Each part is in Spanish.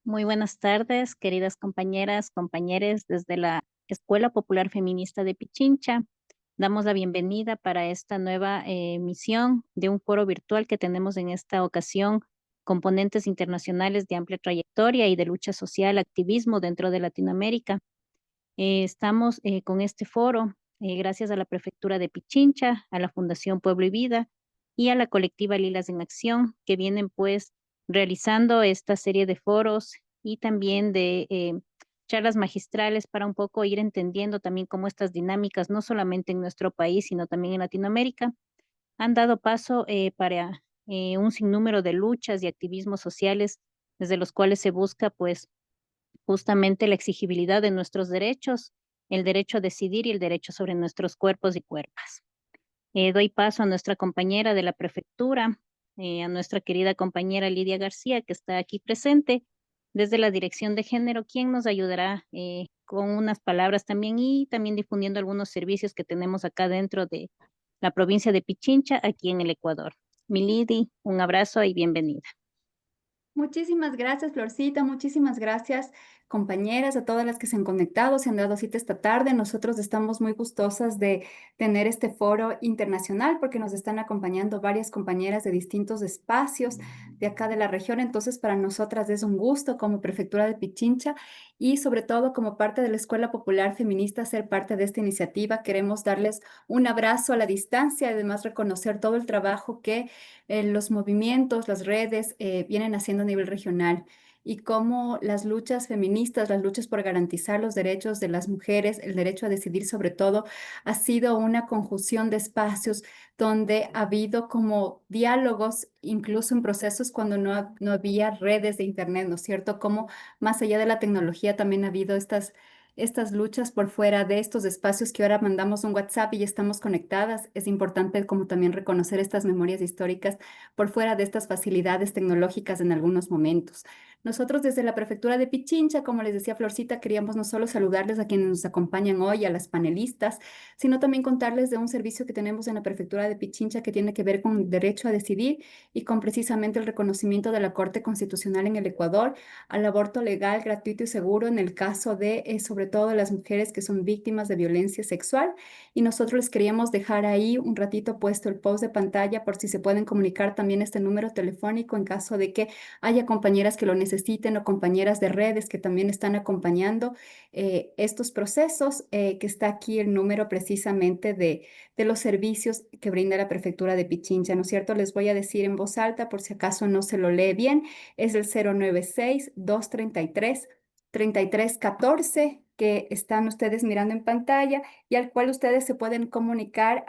Muy buenas tardes, queridas compañeras, compañeros desde la Escuela Popular Feminista de Pichincha. Damos la bienvenida para esta nueva emisión de un foro virtual que tenemos en esta ocasión, componentes internacionales de amplia trayectoria y de lucha social, activismo dentro de Latinoamérica. Estamos con este foro gracias a la Prefectura de Pichincha, a la Fundación Pueblo y Vida y a la colectiva Lilas en Acción, que vienen pues realizando esta serie de foros y también de charlas magistrales para un poco ir entendiendo también cómo estas dinámicas, no solamente en nuestro país, sino también en Latinoamérica, han dado paso para un sinnúmero de luchas y activismos sociales desde los cuales se busca pues justamente la exigibilidad de nuestros derechos, el derecho a decidir y el derecho sobre nuestros cuerpos y cuerpas. Doy paso a nuestra compañera de la prefectura, a nuestra querida compañera Lidia García, que está aquí presente desde la Dirección de Género, quien nos ayudará con unas palabras también y también difundiendo algunos servicios que tenemos acá dentro de la provincia de Pichincha, aquí en el Ecuador. Mi Lidi, un abrazo y bienvenida. Muchísimas gracias, Florcita. Muchísimas gracias, compañeras, a todas las que se han conectado, se han dado cita esta tarde. Nosotros estamos muy gustosas de tener este foro internacional porque nos están acompañando varias compañeras de distintos espacios de acá de la región. Entonces, para nosotras es un gusto como Prefectura de Pichincha y sobre todo como parte de la Escuela Popular Feminista ser parte de esta iniciativa. Queremos darles un abrazo a la distancia y además reconocer todo el trabajo que los movimientos, las redes vienen haciendo a nivel regional y cómo las luchas feministas, las luchas por garantizar los derechos de las mujeres, el derecho a decidir sobre todo, ha sido una conjunción de espacios donde ha habido como diálogos, incluso en procesos cuando no había redes de Internet, ¿no es cierto? Como más allá de la tecnología también ha habido estas luchas por fuera de estos espacios que ahora mandamos un WhatsApp y ya estamos conectadas. Es importante como también reconocer estas memorias históricas por fuera de estas facilidades tecnológicas en algunos momentos. Nosotros desde la Prefectura de Pichincha, como les decía Florcita, queríamos no solo saludarles a quienes nos acompañan hoy, a las panelistas, sino también contarles de un servicio que tenemos en la Prefectura de Pichincha que tiene que ver con el derecho a decidir y con precisamente el reconocimiento de la Corte Constitucional en el Ecuador al aborto legal, gratuito y seguro en el caso de, sobre todo, de las mujeres que son víctimas de violencia sexual. Y nosotros les queríamos dejar ahí un ratito puesto el post de pantalla por si se pueden comunicar también este número telefónico en caso de que haya compañeras que lo necesiten o compañeras de redes que también están acompañando estos procesos, que está aquí el número precisamente de los servicios que brinda la Prefectura de Pichincha, ¿no es cierto? Les voy a decir en voz alta por si acaso no se lo lee bien. Es el 096-233-3314 que están ustedes mirando en pantalla y al cual ustedes se pueden comunicar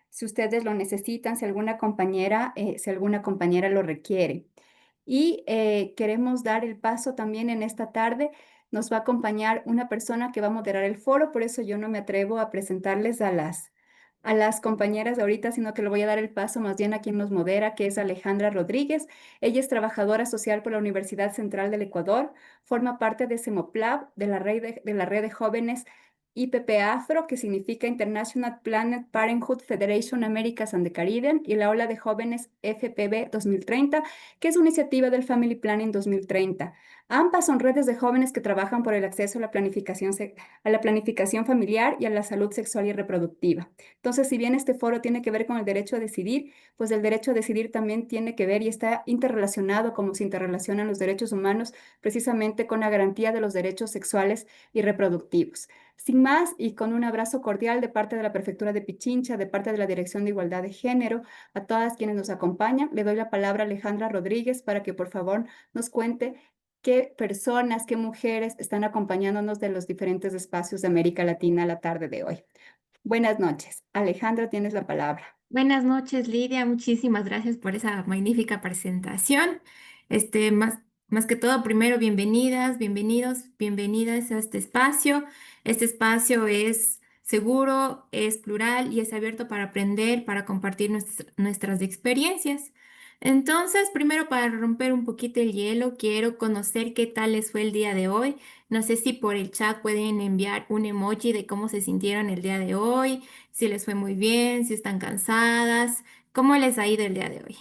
si ustedes lo necesitan, si alguna compañera lo requiere. Y queremos dar el paso también en esta tarde. Nos va a acompañar una persona que va a moderar el foro, por eso yo no me atrevo a presentarles a las compañeras de ahorita, sino que le voy a dar el paso más bien a quien nos modera, que es Alejandra Rodríguez. Ella es trabajadora social por la Universidad Central del Ecuador, forma parte de SEMOPLAB, de la red de jóvenes IPP Afro, que significa International Planet Parenthood Federation Americas and the Caribbean, y la Ola de Jóvenes FPB 2030, que es una iniciativa del Family Planning 2030. Ambas son redes de jóvenes que trabajan por el acceso a a la planificación familiar y a la salud sexual y reproductiva. Entonces, si bien este foro tiene que ver con el derecho a decidir, pues el derecho a decidir también tiene que ver y está interrelacionado como se interrelacionan los derechos humanos precisamente con la garantía de los derechos sexuales y reproductivos. Sin más, y con un abrazo cordial de parte de la Prefectura de Pichincha, de parte de la Dirección de Igualdad de Género, a todas quienes nos acompañan, le doy la palabra a Alejandra Rodríguez para que por favor nos cuente qué personas, qué mujeres están acompañándonos de los diferentes espacios de América Latina la tarde de hoy. Buenas noches. Alejandra, tienes la palabra. Buenas noches, Lidia. Muchísimas gracias por esa magnífica presentación. Más que todo, primero, bienvenidas, bienvenidos, bienvenidas a este espacio. Este espacio es seguro, es plural y es abierto para aprender, para compartir nuestras experiencias. Entonces, primero, para romper un poquito el hielo, quiero conocer qué tal les fue el día de hoy. No sé si por el chat pueden enviar un emoji de cómo se sintieron el día de hoy, si les fue muy bien, si están cansadas, cómo les ha ido el día de hoy.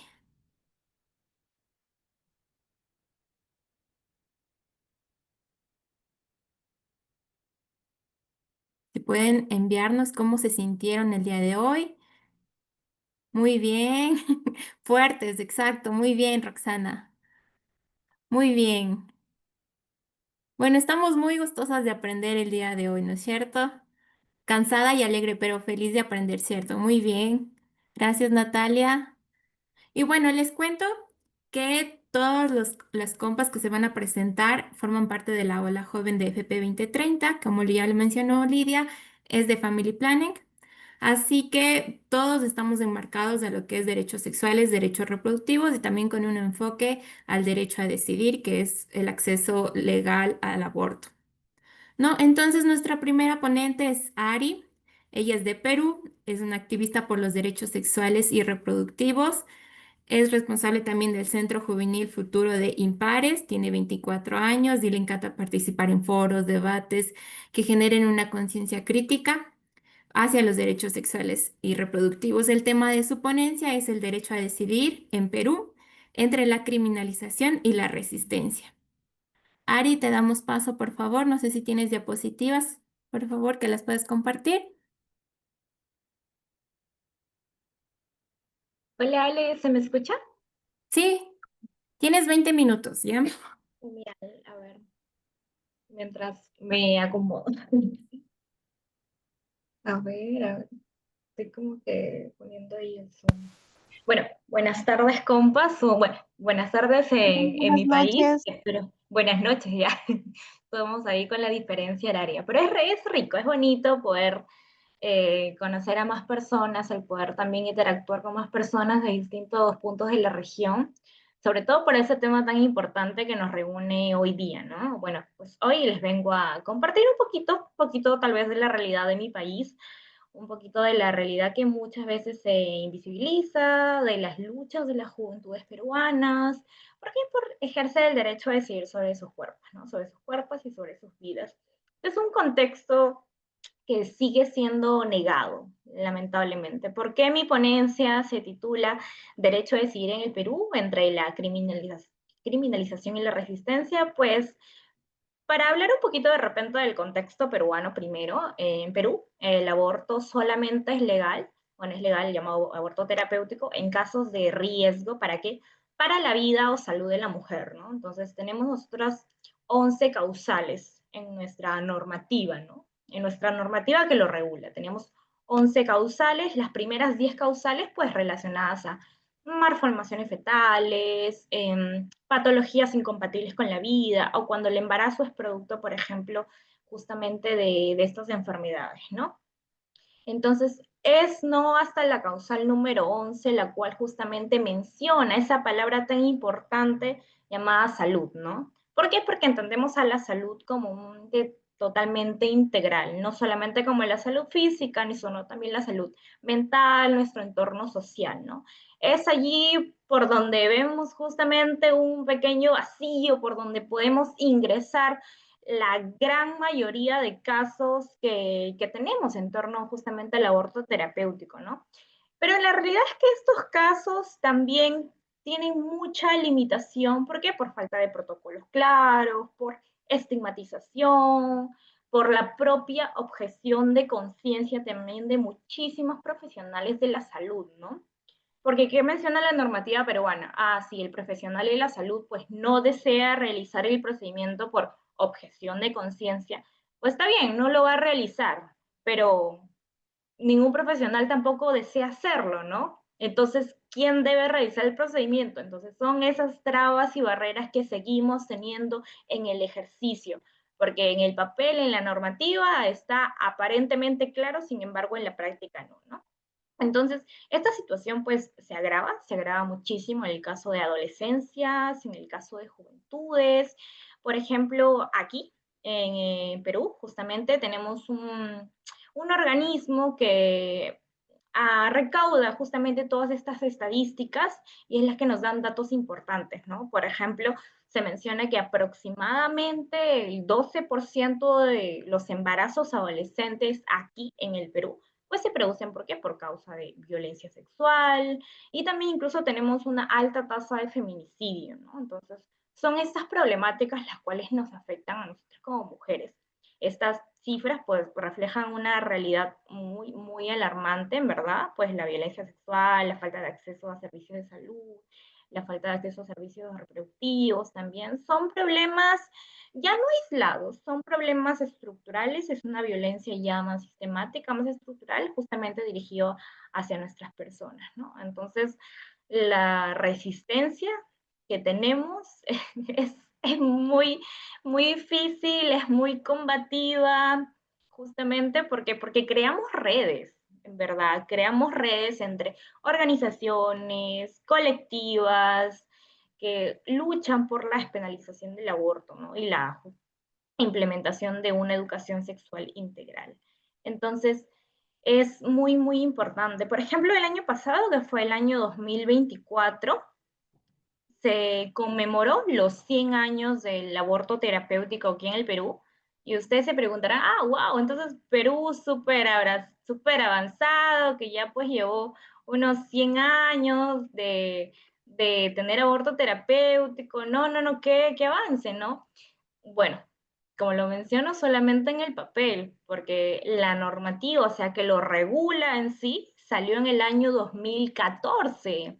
pueden enviarnos cómo se sintieron el día de hoy. Muy bien, fuertes, exacto, muy bien, Roxana. Muy bien. Bueno, estamos muy gustosas de aprender el día de hoy, ¿no es cierto? Cansada y alegre, pero feliz de aprender, ¿cierto? Muy bien. Gracias, Natalia. Y bueno, les cuento que todas las compas que se van a presentar forman parte de la ola joven de FP 2030, como ya le mencionó Lidia, es de Family Planning. Así que todos estamos enmarcados de lo que es derechos sexuales, derechos reproductivos y también con un enfoque al derecho a decidir, que es el acceso legal al aborto. ¿No? Entonces, nuestra primera ponente es Ari. Ella es de Perú, es una activista por los derechos sexuales y reproductivos. Es responsable también del Centro Juvenil Futuro de Impares, tiene 24 años y le encanta participar en foros, debates que generen una conciencia crítica hacia los derechos sexuales y reproductivos. El tema de su ponencia es el derecho a decidir en Perú entre la criminalización y la resistencia. Ari, te damos paso, por favor. No sé si tienes diapositivas, por favor, que las puedes compartir. Hola Ale, ¿se me escucha? Sí, tienes 20 minutos, ¿ya? Genial, a ver, mientras me acomodo. A ver, estoy como que poniendo ahí el Zoom. Bueno, buenas tardes, compas, o bueno, buenas tardes en Buenas mi país, noches. espero, buenas noches ya, estamos ahí con la diferencia horaria, pero es rico, es bonito poder conocer a más personas, el poder también interactuar con más personas de distintos puntos de la región, sobre todo por ese tema tan importante que nos reúne hoy día, ¿no? Bueno, pues hoy les vengo a compartir un poquito tal vez de la realidad de mi país, un poquito de la realidad que muchas veces se invisibiliza, de las luchas de las juventudes peruanas, porque por ejercer el derecho a decidir sobre sus cuerpos, ¿no? Sobre sus cuerpos y sobre sus vidas. Es un contexto que sigue siendo negado, lamentablemente. ¿Por qué mi ponencia se titula Derecho a decidir en el Perú entre la criminalización y la resistencia? Pues para hablar un poquito de repente del contexto peruano primero, en Perú el aborto solamente es legal, bueno, es legal el llamado aborto terapéutico en casos de riesgo, ¿para qué? Para la vida o salud de la mujer, ¿no? Entonces tenemos nosotros 11 causales en nuestra normativa, ¿no? En nuestra normativa que lo regula. Tenemos 11 causales, las primeras 10 causales pues relacionadas a malformaciones fetales, patologías incompatibles con la vida, o cuando el embarazo es producto, por ejemplo, justamente de estas enfermedades, ¿no? Entonces, es no hasta la causal número 11, la cual justamente menciona esa palabra tan importante llamada salud, ¿no? ¿Por qué? Porque entendemos a la salud como un totalmente integral, no solamente como la salud física, ni solo también la salud mental, nuestro entorno social, ¿no? Es allí por donde vemos justamente un pequeño vacío, por donde podemos ingresar la gran mayoría de casos que tenemos en torno justamente al aborto terapéutico, ¿no? Pero la realidad es que estos casos también tienen mucha limitación. ¿Por qué? Por falta de protocolos claros, por estigmatización, por la propia objeción de conciencia también de muchísimos profesionales de la salud, ¿no? Porque ¿qué menciona la normativa peruana? Ah, sí, el profesional de la salud pues no desea realizar el procedimiento por objeción de conciencia, pues está bien, no lo va a realizar, pero ningún profesional tampoco desea hacerlo, ¿no? Entonces, ¿quién debe realizar el procedimiento? Entonces, son esas trabas y barreras que seguimos teniendo en el ejercicio, porque en el papel, en la normativa, está aparentemente claro, sin embargo, en la práctica no, ¿no? Entonces, esta situación pues se agrava muchísimo en el caso de adolescencias, en el caso de juventudes. Por ejemplo, aquí en Perú justamente tenemos un organismo que recauda justamente todas estas estadísticas y es la que nos dan datos importantes, ¿no? Por ejemplo, se menciona que aproximadamente el 12% de los embarazos adolescentes aquí en el Perú pues se producen, ¿por qué? Por causa de violencia sexual y también incluso tenemos una alta tasa de feminicidio, ¿no? Entonces, son estas problemáticas las cuales nos afectan a nosotros como mujeres. Estas cifras pues reflejan una realidad muy, muy alarmante, en verdad, pues la violencia sexual, la falta de acceso a servicios de salud, la falta de acceso a servicios reproductivos también, son problemas ya no aislados, son problemas estructurales, es una violencia ya más sistemática, más estructural, justamente dirigido hacia nuestras personas, ¿no? Entonces, la resistencia que tenemos es muy, muy difícil, es muy combativa, justamente porque creamos redes, en verdad, creamos redes entre organizaciones, colectivas, que luchan por la despenalización del aborto, ¿no? Y la implementación de una educación sexual integral. Entonces, es muy, muy importante. Por ejemplo, el año pasado, que fue el año 2024, se conmemoró los 100 años del aborto terapéutico aquí en el Perú. Y ustedes se preguntarán, ah, wow, entonces Perú súper avanzado, que ya pues llevó unos 100 años de tener aborto terapéutico. No, no, no, qué avance, ¿no? Bueno, como lo menciono, solamente en el papel, porque la normativa, o sea, que lo regula en sí, salió en el año 2014.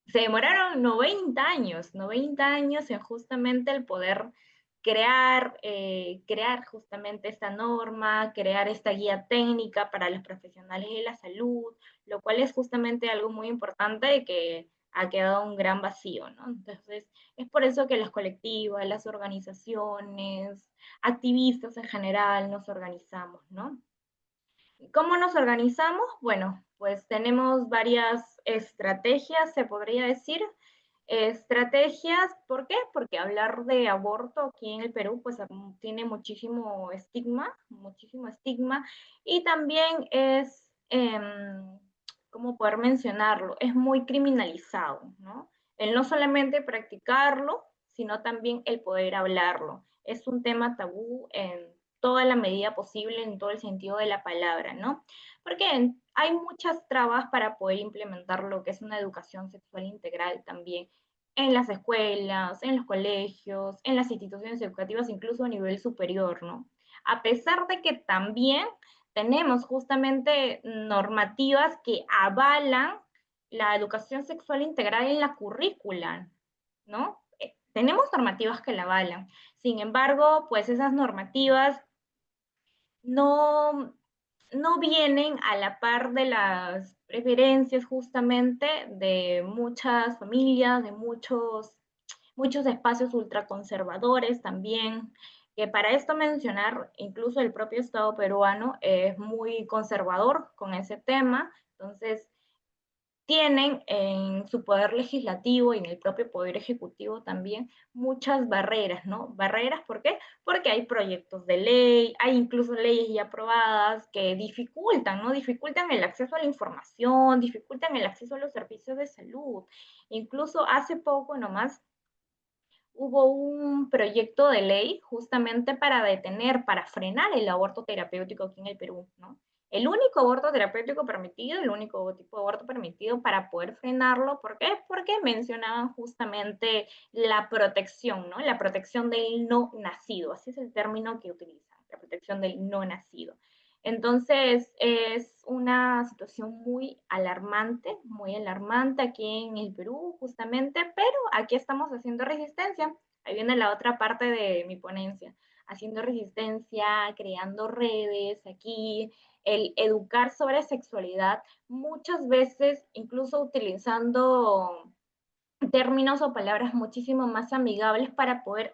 Se demoraron 90 años en justamente el poder crear justamente esta norma, crear esta guía técnica para los profesionales de la salud, lo cual es justamente algo muy importante y que ha quedado un gran vacío, ¿no? Entonces, es por eso que las colectivas, las organizaciones, activistas en general nos organizamos, ¿no? ¿Cómo nos organizamos? Bueno, pues tenemos varias estrategias, se podría decir. Estrategias, ¿por qué? Porque hablar de aborto aquí en el Perú pues tiene muchísimo estigma y también es, ¿cómo poder mencionarlo? Es muy criminalizado, ¿no? El no solamente practicarlo, sino también el poder hablarlo. Es un tema tabú en toda la medida posible, en todo el sentido de la palabra, ¿no? Porque hay muchas trabas para poder implementar lo que es una educación sexual integral también en las escuelas, en los colegios, en las instituciones educativas, incluso a nivel superior, ¿no? A pesar de que también tenemos justamente normativas que avalan la educación sexual integral en la currícula, ¿no? Tenemos normativas que la avalan. Sin embargo, pues esas normativas no, no vienen a la par de las preferencias justamente de muchas familias, de muchos espacios ultraconservadores también, que para esto mencionar, incluso el propio Estado peruano es muy conservador con ese tema, entonces tienen en su poder legislativo y en el propio poder ejecutivo también muchas barreras, ¿no? Barreras, ¿por qué? Porque hay proyectos de ley, hay incluso leyes ya aprobadas que dificultan, ¿no? Dificultan el acceso a la información, dificultan el acceso a los servicios de salud. Incluso hace poco nomás hubo un proyecto de ley justamente para detener, para frenar el aborto terapéutico aquí en el Perú, ¿no? El único aborto terapéutico permitido, el único tipo de aborto permitido para poder frenarlo, ¿por qué? Porque mencionaban justamente la protección, ¿no? La protección del no nacido, así es el término que utilizan, la protección del no nacido. Entonces, es una situación muy alarmante aquí en el Perú, justamente, pero aquí estamos haciendo resistencia. Ahí viene la otra parte de mi ponencia, haciendo resistencia, creando redes aquí, el educar sobre sexualidad, muchas veces incluso utilizando términos o palabras muchísimo más amigables para poder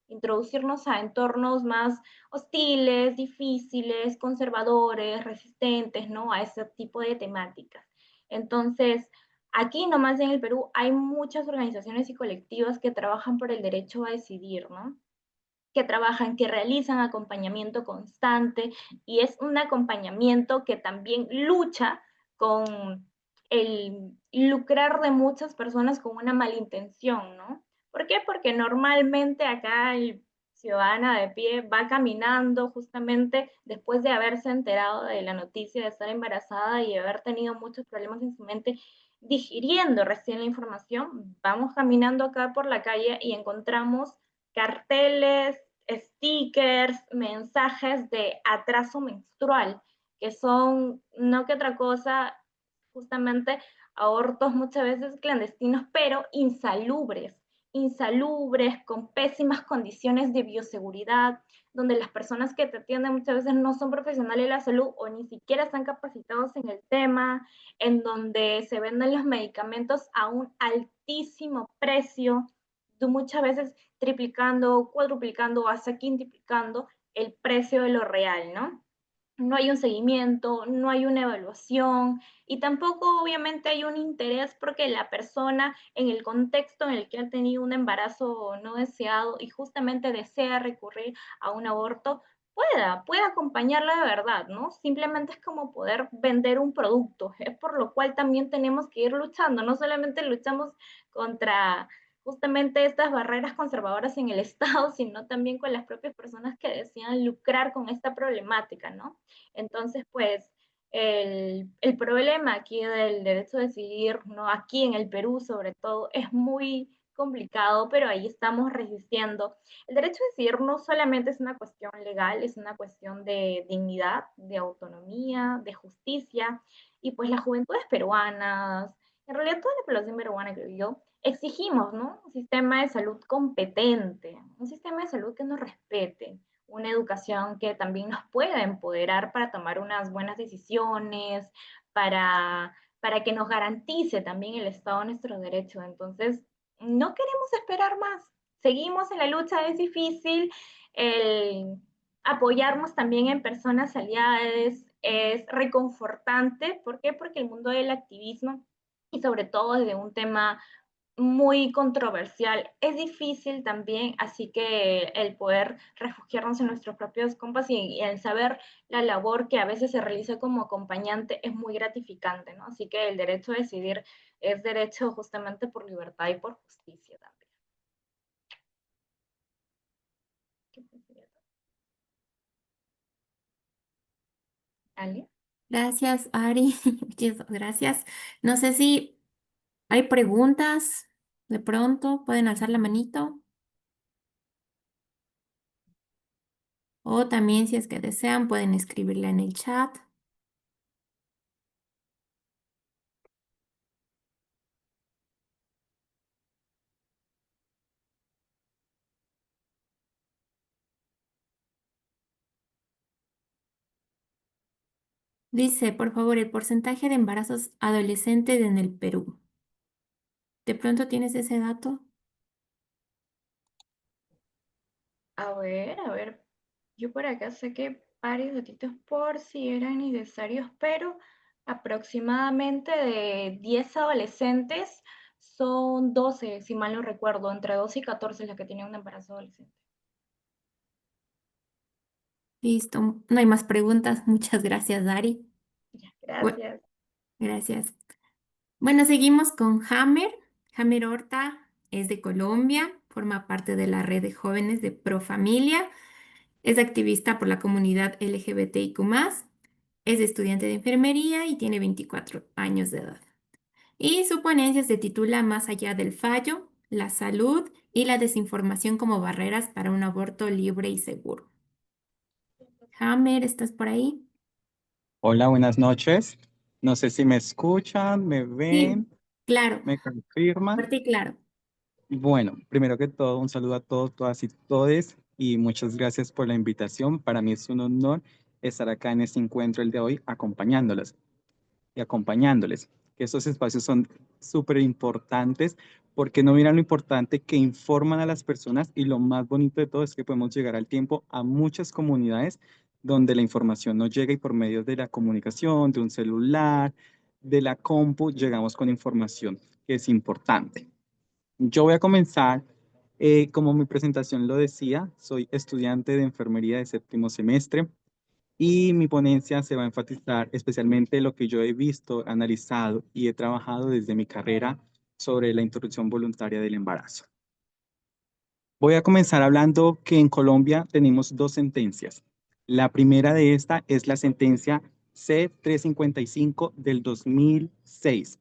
introducirnos a entornos más hostiles, difíciles, conservadores, resistentes, ¿no? A ese tipo de temáticas. Entonces, aquí nomás en el Perú hay muchas organizaciones y colectivas que trabajan por el derecho a decidir, ¿no? Que trabajan, que realizan acompañamiento constante y es un acompañamiento que también lucha con el lucrar de muchas personas con una malintención, ¿no? ¿Por qué? Porque normalmente acá el ciudadana de pie va caminando justamente después de haberse enterado de la noticia de estar embarazada y haber tenido muchos problemas en su mente, digiriendo recién la información, vamos caminando acá por la calle y encontramos carteles, stickers, mensajes de atraso menstrual, que son no que otra cosa, justamente abortos muchas veces clandestinos, pero insalubres, con pésimas condiciones de bioseguridad, donde las personas que te atienden muchas veces no son profesionales de la salud o ni siquiera están capacitados en el tema, en donde se venden los medicamentos a un altísimo precio, muchas veces triplicando, cuadruplicando, hasta quintuplicando el precio de lo real, ¿no? No hay un seguimiento, no hay una evaluación y tampoco obviamente hay un interés porque la persona en el contexto en el que ha tenido un embarazo no deseado y justamente desea recurrir a un aborto, pueda acompañarla de verdad, ¿no? Simplemente es como poder vender un producto, es por lo cual también tenemos que ir luchando, no solamente luchamos contra justamente estas barreras conservadoras en el Estado, sino también con las propias personas que desean lucrar con esta problemática, ¿no? Entonces, pues, el problema aquí del derecho a decidir, ¿no? Aquí en el Perú, sobre todo, es muy complicado, pero ahí estamos resistiendo. El derecho a decidir no solamente es una cuestión legal, es una cuestión de dignidad, de autonomía, de justicia, y pues las juventudes peruanas, en realidad toda la población peruana, creo yo, exigimos, ¿no? Un sistema de salud competente, un sistema de salud que nos respete, una educación que también nos pueda empoderar para tomar unas buenas decisiones, para que nos garantice también el Estado nuestros derechos. Entonces, no queremos esperar más. Seguimos en la lucha, es difícil. El apoyarnos también en personas aliadas es reconfortante. ¿Por qué? Porque el mundo del activismo y sobre todo desde un tema muy controversial. Es difícil también, así que el poder refugiarnos en nuestros propios compas y el saber la labor que a veces se realiza como acompañante es muy gratificante, ¿no? Así que el derecho a decidir es derecho justamente por libertad y por justicia también. ¿Ale? Gracias, Ari. Muchas gracias. No sé si hay preguntas. De pronto pueden alzar la manito. O también, si es que desean, pueden escribirla en el chat. Dice, por favor, el porcentaje de embarazos adolescentes en el Perú. ¿De pronto tienes ese dato? A ver, yo por acá sé que varios datitos por si eran necesarios, pero aproximadamente de 10 adolescentes son 12, si mal no recuerdo, entre 12 y 14 las que tienen un embarazo adolescente. Listo. No hay más preguntas. Muchas gracias, Dari. Ya, Bu- gracias. Gracias. Bueno, seguimos con Hammer. Hammer Horta es de Colombia, forma parte de la red de jóvenes de Pro Familia, es activista por la comunidad LGBTIQ+, es estudiante de enfermería y tiene 24 años de edad. Y su ponencia se titula Más allá del fallo, la salud y la desinformación como barreras para un aborto libre y seguro. Hammer, ¿estás por ahí? Hola, buenas noches. No sé si me escuchan, me Sí, ven, claro, me confirman. fuerte y claro. Bueno, primero que todo, un saludo a todos, todas y todes y muchas gracias por la invitación. Para mí es un honor estar acá en este encuentro el de hoy acompañándolas y acompañándoles. Estos espacios son súper importantes porque no miran lo importante que informan a las personas y lo más bonito de todo es que podemos llegar al tiempo a muchas comunidades donde la información no llega y por medio de la comunicación, de un celular, de la compu, llegamos con información que es importante. Yo voy a comenzar, como mi presentación lo decía, soy estudiante de enfermería de séptimo semestre. Y mi ponencia se va a enfatizar especialmente lo que yo he visto, analizado y he trabajado desde mi carrera sobre la interrupción voluntaria del embarazo. Voy a comenzar hablando que en Colombia tenemos dos sentencias. La primera de esta es la sentencia C-355 del 2006,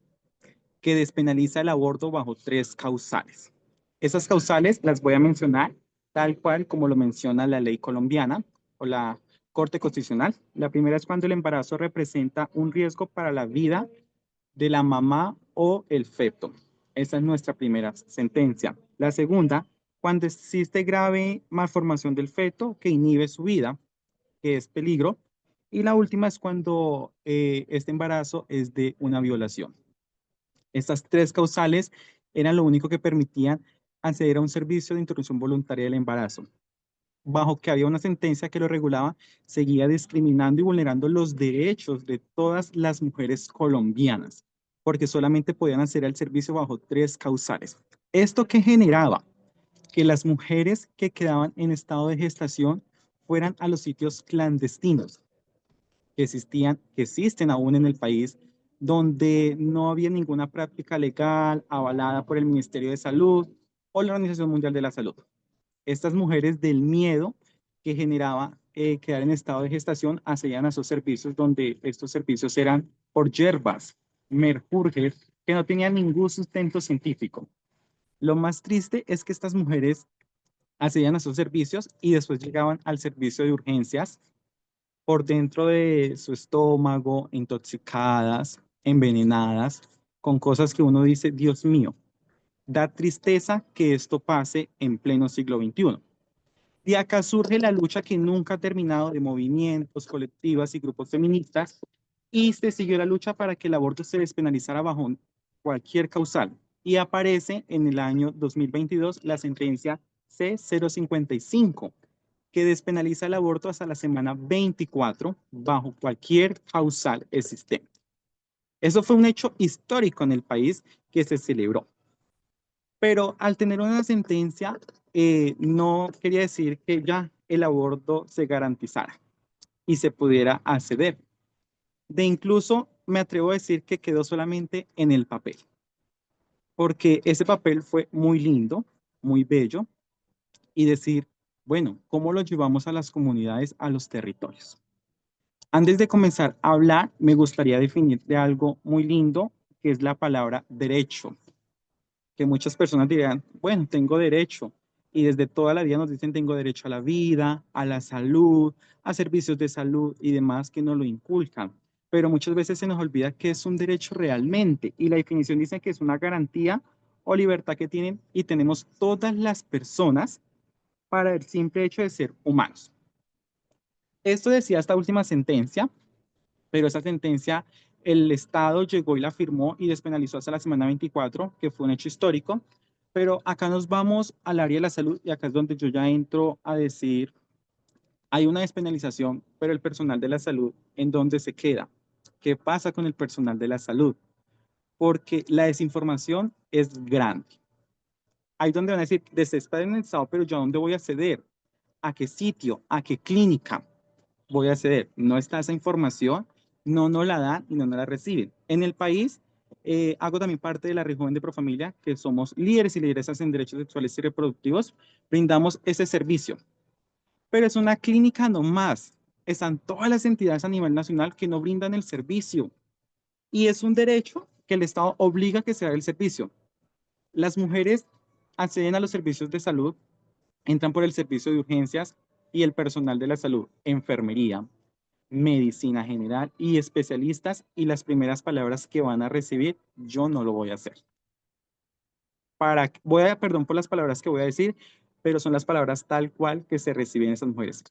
que despenaliza el aborto bajo tres causales. Esas causales las voy a mencionar tal cual como lo menciona la ley colombiana o la Corte Constitucional. La primera es cuando el embarazo representa un riesgo para la vida de la mamá o el feto. Esa es nuestra primera sentencia. La segunda, cuando existe grave malformación del feto que inhibe su vida, que es peligro. Y la última es cuando este embarazo es de una violación. Estas tres causales eran lo único que permitían acceder a un servicio de interrupción voluntaria del embarazo. Bajo que había una sentencia que lo regulaba, seguía discriminando y vulnerando los derechos de todas las mujeres colombianas, porque solamente podían acceder al servicio bajo tres causales. ¿Esto qué generaba? Que las mujeres que quedaban en estado de gestación fueran a los sitios clandestinos que existen aún en el país, donde no había ninguna práctica legal avalada por el Ministerio de Salud o la Organización Mundial de la Salud. Estas mujeres del miedo que generaba quedar en estado de gestación accedían a esos servicios, donde estos servicios eran por hierbas, menjurjes, que no tenían ningún sustento científico. Lo más triste es que estas mujeres accedían a esos servicios y después llegaban al servicio de urgencias por dentro de su estómago, intoxicadas, envenenadas, con cosas que uno dice, Dios mío, da tristeza que esto pase en pleno siglo XXI. Y acá surge la lucha que nunca ha terminado de movimientos, colectivas y grupos feministas, y se siguió la lucha para que el aborto se despenalizara bajo cualquier causal. Y aparece en el año 2022 la sentencia C-055, que despenaliza el aborto hasta la semana 24 bajo cualquier causal existente. Eso fue un hecho histórico en el país que se celebró. Pero al tener una sentencia, no quería decir que ya el aborto se garantizara y se pudiera acceder. De incluso me atrevo a decir que quedó solamente en el papel, porque ese papel fue muy lindo, muy bello, y decir, bueno, ¿cómo lo llevamos a las comunidades, a los territorios? Antes de comenzar a hablar, me gustaría definir de algo muy lindo, que es la palabra derecho, que muchas personas dirán, bueno, tengo derecho, y desde toda la vida nos dicen, tengo derecho a la vida, a la salud, a servicios de salud y demás que nos lo inculcan. Pero muchas veces se nos olvida que es un derecho realmente, y la definición dice que es una garantía o libertad que tienen y tenemos todas las personas para el simple hecho de ser humanos. Esto decía esta última sentencia, pero esa sentencia el Estado llegó y la firmó y despenalizó hasta la semana 24, que fue un hecho histórico. Pero acá nos vamos al área de la salud y acá es donde yo ya entro a decir, hay una despenalización, pero el personal de la salud, ¿en dónde se queda? ¿Qué pasa con el personal de la salud? Porque la desinformación es grande. Ahí donde van a decir, está en el Estado, pero ¿yo a dónde voy a acceder? ¿A qué sitio? ¿A qué clínica voy a acceder? No está esa información, no nos la dan y no nos la reciben. En el país, hago también parte de la región de Profamilia, que somos líderes y lideresas en derechos sexuales y reproductivos, brindamos ese servicio. Pero es una clínica nomás. Están todas las entidades a nivel nacional que no brindan el servicio. Y es un derecho que el Estado obliga a que se haga el servicio. Las mujeres acceden a los servicios de salud, entran por el servicio de urgencias y el personal de la salud, enfermería, medicina general y especialistas, y las primeras palabras que van a recibir, yo no lo voy a hacer. Perdón por las palabras que voy a decir, pero son las palabras tal cual que se reciben esas mujeres.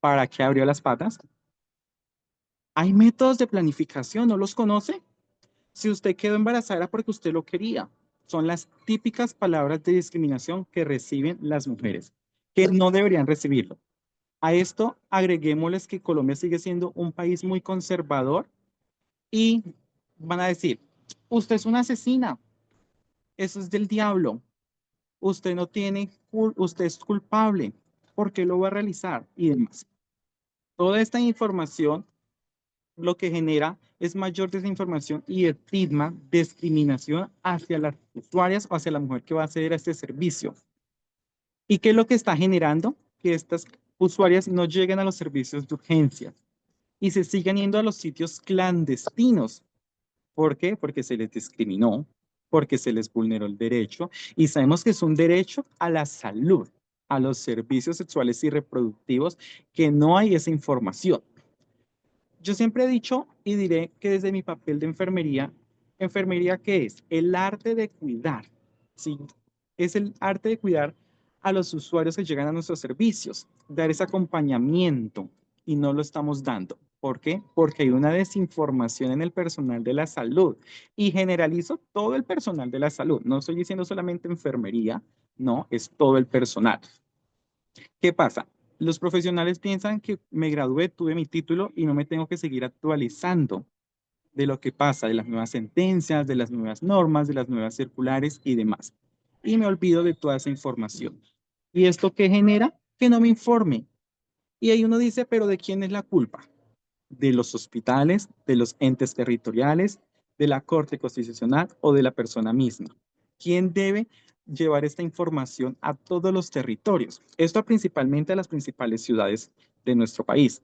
¿Para qué abrió las patas? Hay métodos de planificación, ¿no los conoce? Si usted quedó embarazada era porque usted lo quería. Son las típicas palabras de discriminación que reciben las mujeres, que no deberían recibirlo. A esto agreguémosles que Colombia sigue siendo un país muy conservador y van a decir, usted es una asesina, eso es del diablo, usted no tiene, usted es culpable, ¿por qué lo va a realizar? Y demás. Toda esta información lo que genera es mayor desinformación y estigma, discriminación hacia las usuarias o hacia la mujer que va a acceder a este servicio. ¿Y qué es lo que está generando? Que estas usuarias no lleguen a los servicios de urgencia y se sigan yendo a los sitios clandestinos. ¿Por qué? Porque se les discriminó, porque se les vulneró el derecho y sabemos que es un derecho a la salud. a los servicios sexuales y reproductivos que no hay esa información. Yo siempre he dicho y diré que desde mi papel de enfermería, ¿enfermería qué es? El arte de cuidar, ¿sí? Es el arte de cuidar a los usuarios que llegan a nuestros servicios, dar ese acompañamiento y no lo estamos dando. ¿Por qué? Porque hay una desinformación en el personal de la salud y generalizo todo el personal de la salud. No estoy diciendo solamente enfermería, no, es todo el personal. ¿Qué pasa? Los profesionales piensan que me gradué, tuve mi título y no me tengo que seguir actualizando de lo que pasa, de las nuevas sentencias, de las nuevas normas, de las nuevas circulares y demás. Y me olvido de toda esa información. ¿Y esto qué genera? Que no me informe. Y ahí uno dice, pero ¿de quién es la culpa? ¿De los hospitales, de los entes territoriales, de la Corte Constitucional o de la persona misma? ¿Quién debe llevar esta información a todos los territorios? Esto principalmente a las principales ciudades de nuestro país.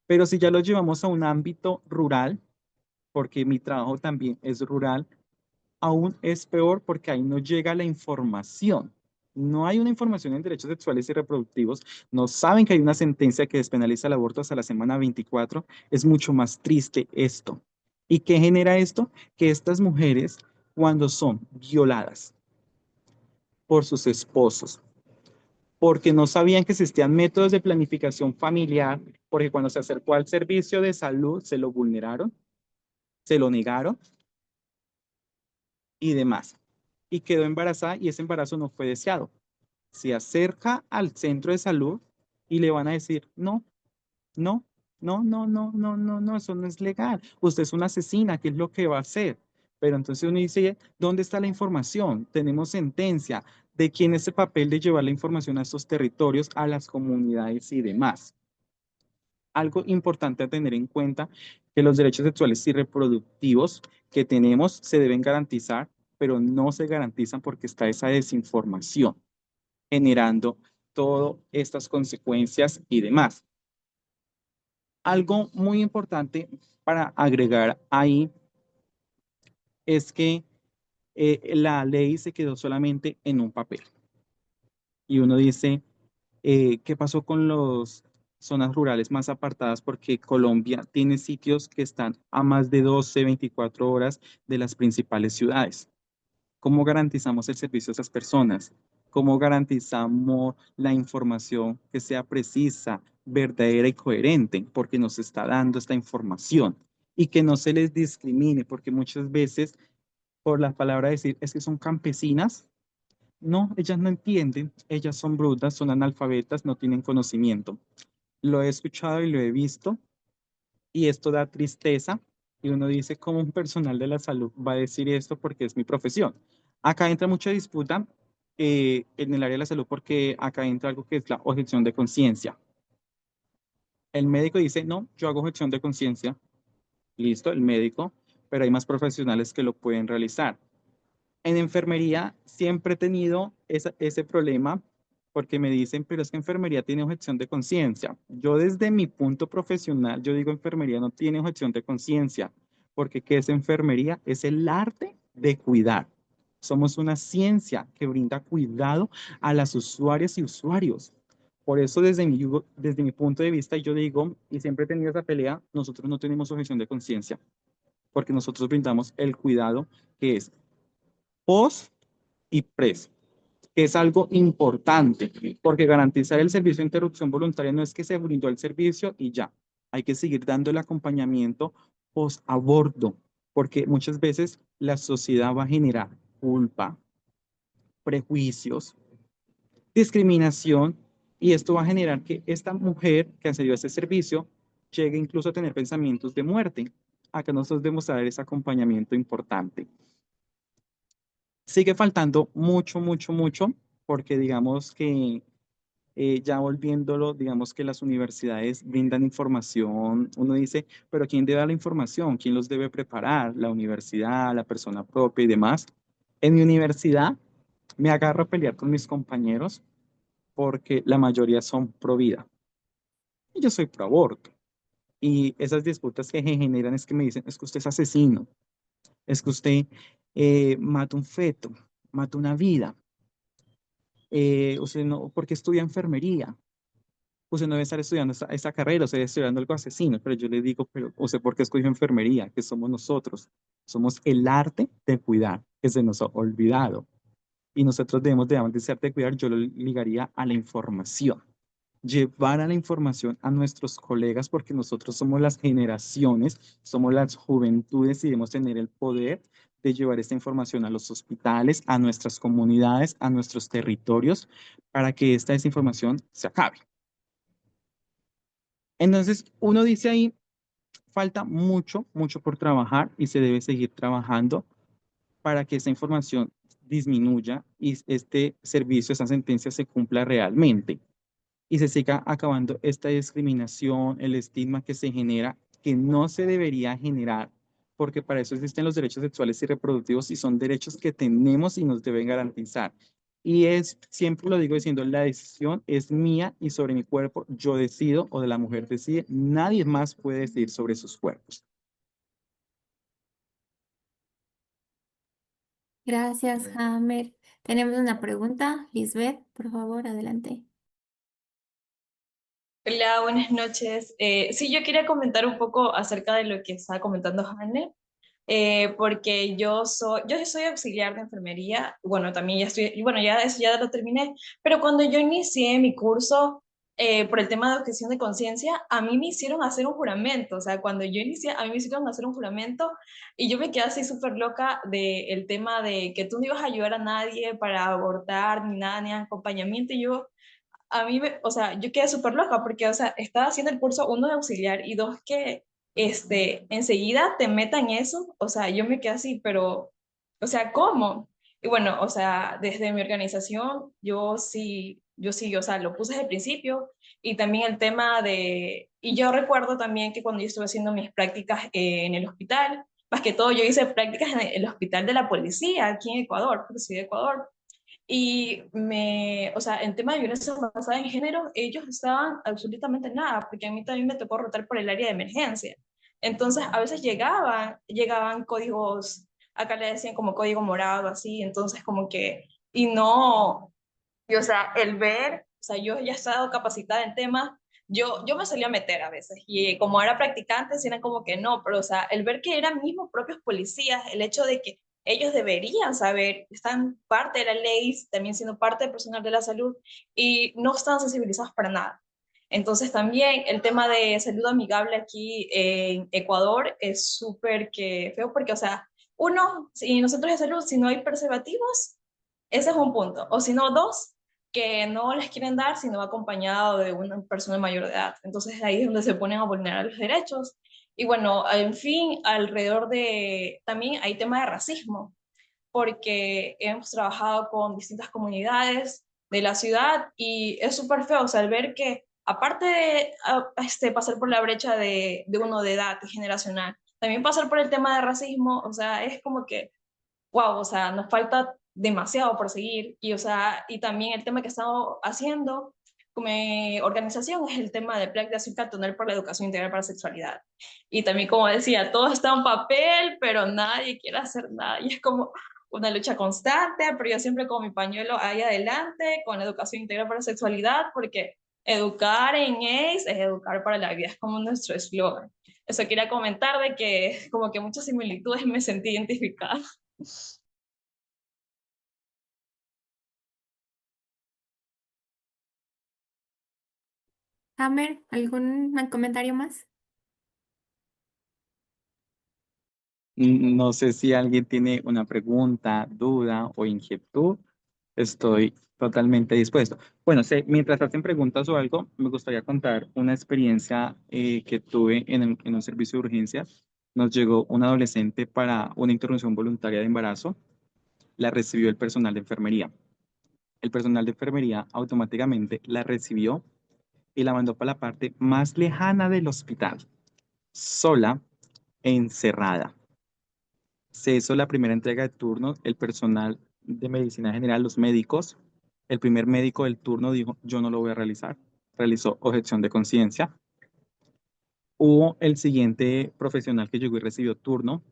Pero si ya lo llevamos a un ámbito rural, porque mi trabajo también es rural, aún es peor porque ahí no llega la información. No hay una información en derechos sexuales y reproductivos. No saben que hay una sentencia que despenaliza el aborto hasta la semana 24. Es mucho más triste esto. ¿Y qué genera esto? Que estas mujeres, cuando son violadas por sus esposos, porque no sabían que existían métodos de planificación familiar, porque cuando se acercó al servicio de salud se lo vulneraron, se lo negaron y demás. Y quedó embarazada y ese embarazo no fue deseado. Se acerca al centro de salud y le van a decir, no, no, no, no, no, no, no, no, eso no es legal. Usted es una asesina, ¿qué es lo que va a hacer? Pero entonces uno dice, ¿dónde está la información? Tenemos sentencia. ¿De quién es el papel de llevar la información a estos territorios, a las comunidades y demás? Algo importante a tener en cuenta, que los derechos sexuales y reproductivos que tenemos se deben garantizar, pero no se garantizan porque está esa desinformación generando todas estas consecuencias y demás. Algo muy importante para agregar ahí es que la ley se quedó solamente en un papel. Y uno dice, ¿qué pasó con las zonas rurales más apartadas? Porque Colombia tiene sitios que están a más de 12, 24 horas de las principales ciudades. ¿Cómo garantizamos el servicio a esas personas? ¿Cómo garantizamos la información que sea precisa, verdadera y coherente? Porque nos está dando esta información y que no se les discrimine, porque muchas veces por la palabra decir es que son campesinas, no, ellas no entienden, ellas son brutas, son analfabetas, no tienen conocimiento. Lo he escuchado y lo he visto y esto da tristeza y uno dice, ¿cómo un personal de la salud va a decir esto porque es mi profesión? Acá entra mucha disputa en el área de la salud porque acá entra algo que es la objeción de conciencia. El médico dice, no, yo hago objeción de conciencia, listo, el médico, pero hay más profesionales que lo pueden realizar. En enfermería siempre he tenido ese problema porque me dicen, pero es que enfermería tiene objeción de conciencia. Yo desde mi punto profesional, yo digo enfermería no tiene objeción de conciencia, porque ¿qué es enfermería? Es el arte de cuidar. Somos una ciencia que brinda cuidado a las usuarias y usuarios. Por eso desde mi punto de vista yo digo, y siempre he tenido esa pelea, nosotros no tenemos objeción de conciencia, porque nosotros brindamos el cuidado que es post y pres, que es algo importante, porque garantizar el servicio de interrupción voluntaria no es que se brindó el servicio y ya, hay que seguir dando el acompañamiento post aborto, porque muchas veces la sociedad va a generar culpa, prejuicios, discriminación, y esto va a generar que esta mujer que accedió a ese servicio llegue incluso a tener pensamientos de muerte. Acá nosotros debemos dar ese acompañamiento importante. Sigue faltando mucho, mucho, mucho, porque digamos que ya volviéndolo, digamos que las universidades brindan información, uno dice, pero ¿quién debe dar la información? ¿Quién los debe preparar? La universidad, la persona propia y demás. En mi universidad me agarro a pelear con mis compañeros porque la mayoría son pro vida y yo soy pro aborto. Y esas disputas que generan es que me dicen, es que usted es asesino, es que usted mata un feto, mata una vida. usted no, ¿por qué estudia enfermería? Usted no debe estar estudiando esta carrera, usted debe estar estudiando algo asesino. Pero yo le digo, pero ¿usted por qué escogió enfermería? Que somos nosotros. Somos el arte de cuidar, que se nos ha olvidado. Y nosotros debemos de ese arte de cuidar, yo lo ligaría a la información. Llevar a la información a nuestros colegas, porque nosotros somos las generaciones, somos las juventudes y debemos tener el poder de llevar esta información a los hospitales, a nuestras comunidades, a nuestros territorios, para que esta desinformación se acabe. Entonces, uno dice ahí, falta mucho, mucho por trabajar y se debe seguir trabajando para que esta información disminuya y este servicio, esta sentencia se cumpla realmente y se siga acabando esta discriminación, el estigma que se genera, que no se debería generar, porque para eso existen los derechos sexuales y reproductivos y son derechos que tenemos y nos deben garantizar. Y es, siempre lo digo diciendo, la decisión es mía y sobre mi cuerpo yo decido o de la mujer decide, nadie más puede decidir sobre sus cuerpos. Gracias, Hammer. Tenemos una pregunta. Lisbeth, por favor, adelante. Hola, buenas noches. Sí, yo quería comentar un poco acerca de lo que estaba comentando Hanne, porque yo soy auxiliar de enfermería, bueno, también ya estoy, y bueno, ya eso ya lo terminé, pero cuando yo inicié mi curso por el tema de objeción de conciencia, a mí me hicieron hacer un juramento, o sea, cuando yo inicié, a mí me hicieron hacer un juramento y yo me quedé así súper loca del tema de que tú no ibas a ayudar a nadie para abortar, ni nada, ni acompañamiento, y yo a mí, o sea, yo quedé súper loca porque, o sea, estaba haciendo el curso, uno de auxiliar y dos que, enseguida te metan eso, o sea, yo me quedé así, pero, o sea, ¿cómo? Y bueno, o sea, desde mi organización, o sea, lo puse desde el principio y también el tema de, y yo recuerdo también que cuando yo estuve haciendo mis prácticas en el hospital, más que todo yo hice prácticas en el hospital de la policía aquí en Ecuador, porque soy de Ecuador, y o sea, en tema de violencia basada en género, ellos estaban absolutamente nada, porque a mí también me tocó rotar por el área de emergencia. Entonces, a veces llegaban códigos, acá le decían como código morado, así, entonces como que, y no, y o sea, el ver, o sea, yo ya he estado capacitada en temas, yo me solía meter a veces, y como era practicante, sí era como que no, pero o sea, el ver que eran mismos propios policías, el hecho de que ellos deberían saber, están parte de la ley, también siendo parte del personal de la salud, y no están sensibilizados para nada. Entonces también el tema de salud amigable aquí en Ecuador es súper que feo, porque o sea, uno, si nosotros de salud, si no hay preservativos, ese es un punto. O si no, dos, que no les quieren dar si no va acompañado de una persona mayor de edad. Entonces ahí es donde se ponen a vulnerar los derechos. Y bueno, en fin, alrededor de, también hay tema de racismo, porque hemos trabajado con distintas comunidades de la ciudad y es súper feo, o sea, al ver que aparte de pasar por la brecha de uno de edad generacional, también pasar por el tema de racismo, o sea, es como que wow, o sea, nos falta demasiado por seguir y, o sea, y también el tema que estamos haciendo como organización es el tema de Plan de Acción Cantonal por la Educación Integral para la Sexualidad. Y también, como decía, todo está en papel, pero nadie quiere hacer nada. Y es como una lucha constante, pero yo siempre con mi pañuelo ahí adelante, con la Educación Integral para la Sexualidad, porque educar en AIDS es educar para la vida, es como nuestro eslogan. Eso quería comentar de que como que muchas similitudes me sentí identificada. Hammer, ¿algún comentario más? No sé si alguien tiene una pregunta, duda o inquietud. Estoy totalmente dispuesto. Bueno, mientras hacen preguntas o algo, me gustaría contar una experiencia que tuve en un servicio de urgencias. Nos llegó un adolescente para una interrupción voluntaria de embarazo. La recibió el personal de enfermería. El personal de enfermería automáticamente la recibió y la mandó para la parte más lejana del hospital, sola e encerrada. Se hizo la primera entrega de turno, el personal de medicina general, los médicos, el primer médico del turno dijo, yo no lo voy a realizar, realizó objeción de conciencia. Hubo el siguiente profesional que llegó y recibió turno,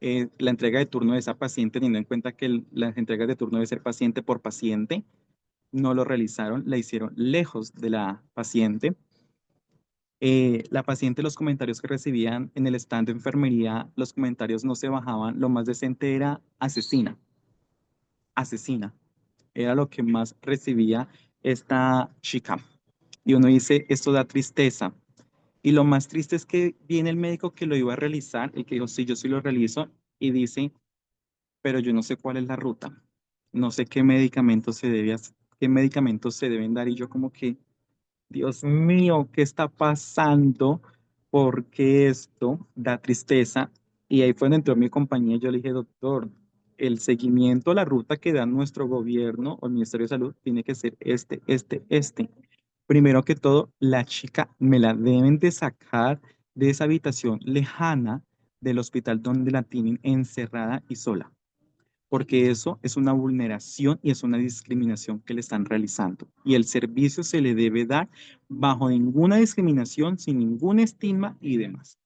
la entrega de turno de esa paciente, teniendo en cuenta que las entregas de turno debe ser paciente por paciente, no lo realizaron, la hicieron lejos de la paciente. La paciente, los comentarios que recibían en el stand de enfermería, los comentarios no se bajaban, lo más decente era asesina, asesina, era lo que más recibía esta chica. Y uno dice, esto da tristeza. Y lo más triste es que viene el médico que lo iba a realizar, el que dijo, sí, yo sí lo realizo, y dice, pero yo no sé cuál es la ruta, no sé qué medicamentos se debe qué medicamentos se deben dar, y yo como que, Dios mío, ¿qué está pasando? Porque esto da tristeza. Y ahí fue donde entró mi compañía. Yo le dije, doctor, el seguimiento, la ruta que da nuestro gobierno o el Ministerio de Salud tiene que ser este. Primero que todo, la chica me la deben de sacar de esa habitación lejana del hospital donde la tienen encerrada y sola, porque eso es una vulneración y es una discriminación que le están realizando. Y el servicio se le debe dar bajo ninguna discriminación, sin ningún estigma y demás.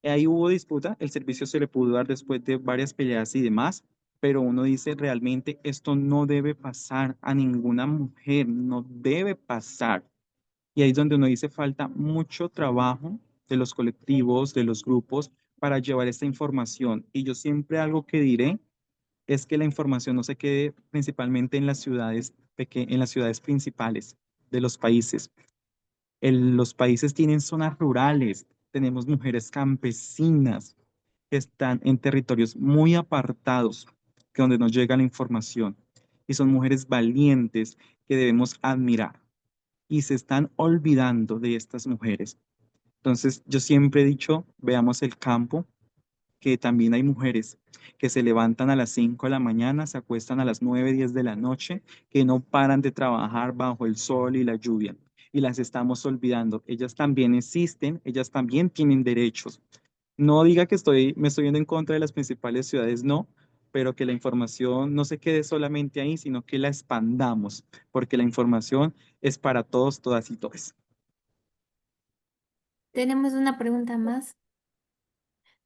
Ahí hubo disputa, el servicio se le pudo dar después de varias peleas y demás, pero uno dice realmente esto no debe pasar a ninguna mujer, no debe pasar. Y ahí es donde uno dice falta mucho trabajo de los colectivos, de los grupos, para llevar esta información. Y yo siempre algo que diré es que la información no se quede principalmente en las ciudades, en las ciudades principales de los países. Los países tienen zonas rurales, tenemos mujeres campesinas que están en territorios muy apartados, que donde no llega la información. Y son mujeres valientes que debemos admirar. Y se están olvidando de estas mujeres. Entonces, yo siempre he dicho, veamos el campo, que también hay mujeres que se levantan a las 5 de la mañana, se acuestan a las 9 10 de la noche, que no paran de trabajar bajo el sol y la lluvia. Y las estamos olvidando. Ellas también existen, ellas también tienen derechos. No diga que me estoy yendo en contra de las principales ciudades, no, pero que la información no se quede solamente ahí, sino que la expandamos, porque la información es para todos, todas y todos. Tenemos una pregunta más.